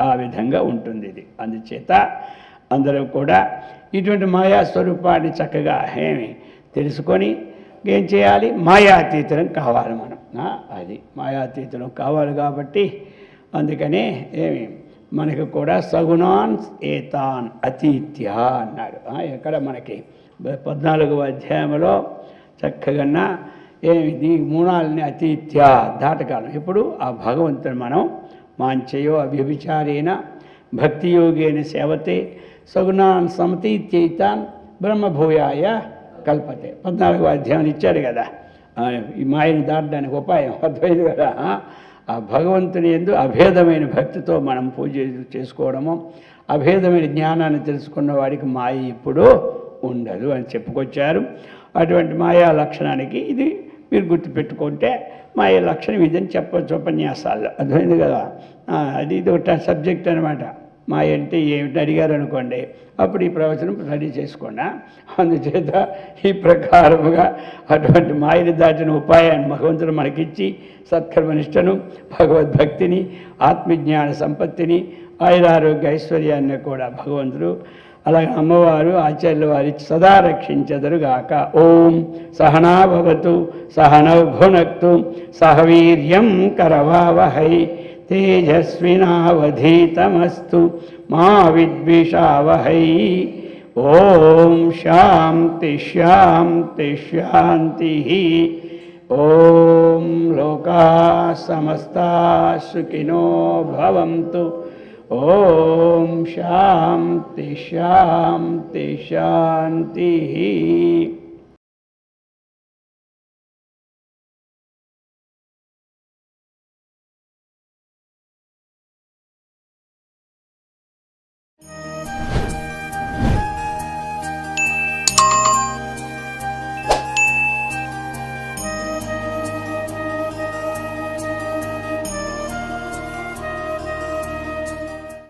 ఆ విధంగా ఉంటుంది ఇది. అందుచేత అందరూ కూడా ఇటువంటి మాయా స్వరూపాన్ని చక్కగా తెలుసుకొని ఏం చేయాలి, మాయాతీతం కావాలి మనం. అది మాయాతీతం కావాలి కాబట్టి అందుకనే మనకు కూడా సగుణాన్ ఏతాన్ అతీత్య అన్నాడు. ఎక్కడ మనకి 14వ అధ్యాయంలో చక్కగా ఈ మూణాలని అతీత్య దాటకాలం. ఇప్పుడు ఆ భగవంతుని మనం మాంచయో అవ్యభిచారేణ భక్తియోగేన సేవతే సగుణాన్ సమతీత్యైతాన్ బ్రహ్మభూయాయ కల్పతే. 14వ అధ్యాయం ఇచ్చాడు కదా ఈ మాయను దాటడానికి ఉపాయం, అర్థమైంది కదా. ఆ భగవంతుని యందు అభేదమైన భక్తితో మనం పూజ చేసుకోవడము, అభేదమైన జ్ఞానాన్ని తెలుసుకున్న వాడికి మాయ ఇప్పుడు ఉండదు అని చెప్పుకొచ్చారు. అటువంటి మాయా లక్షణానికి ఇది మీరు గుర్తుపెట్టుకుంటే మాయ లక్షణం ఇదని చెప్పచ్చు ఉపన్యాసాల్లో, అర్థమైంది కదా. అది ఇది ఒక సబ్జెక్ట్ అనమాట. మాయ అంటే ఏమిటి అడిగారు అనుకోండి, అప్పుడు ఈ ప్రవచనం రెడీ చేసుకోండి. అందుచేత ఈ ప్రకారముగా అటువంటి మాయని దాటిన ఉపాయాన్ని భగవంతుడు మనకిచ్చి సత్కర్మనిష్టను, భగవద్భక్తిని, ఆత్మజ్ఞాన సంపత్తిని, ఆయురారోగ్య ఐశ్వర్యాన్ని కూడా భగవంతుడు అలాగే అమ్మవారు ఆచార్యుల వారి సదా రక్షించెదరుగాక. ఓం సహనా భవతు సహనౌ భునక్తు సహ వీర్యం కరవావహై తేజస్వినావధీతమస్తు మా విద్విషావహై. ఓం శాంతి శాంతి శాంతి. ఓం లోకా సమస్తా సుఖినో భవంతు. ఓం శాంతి శాంతి శాంతి.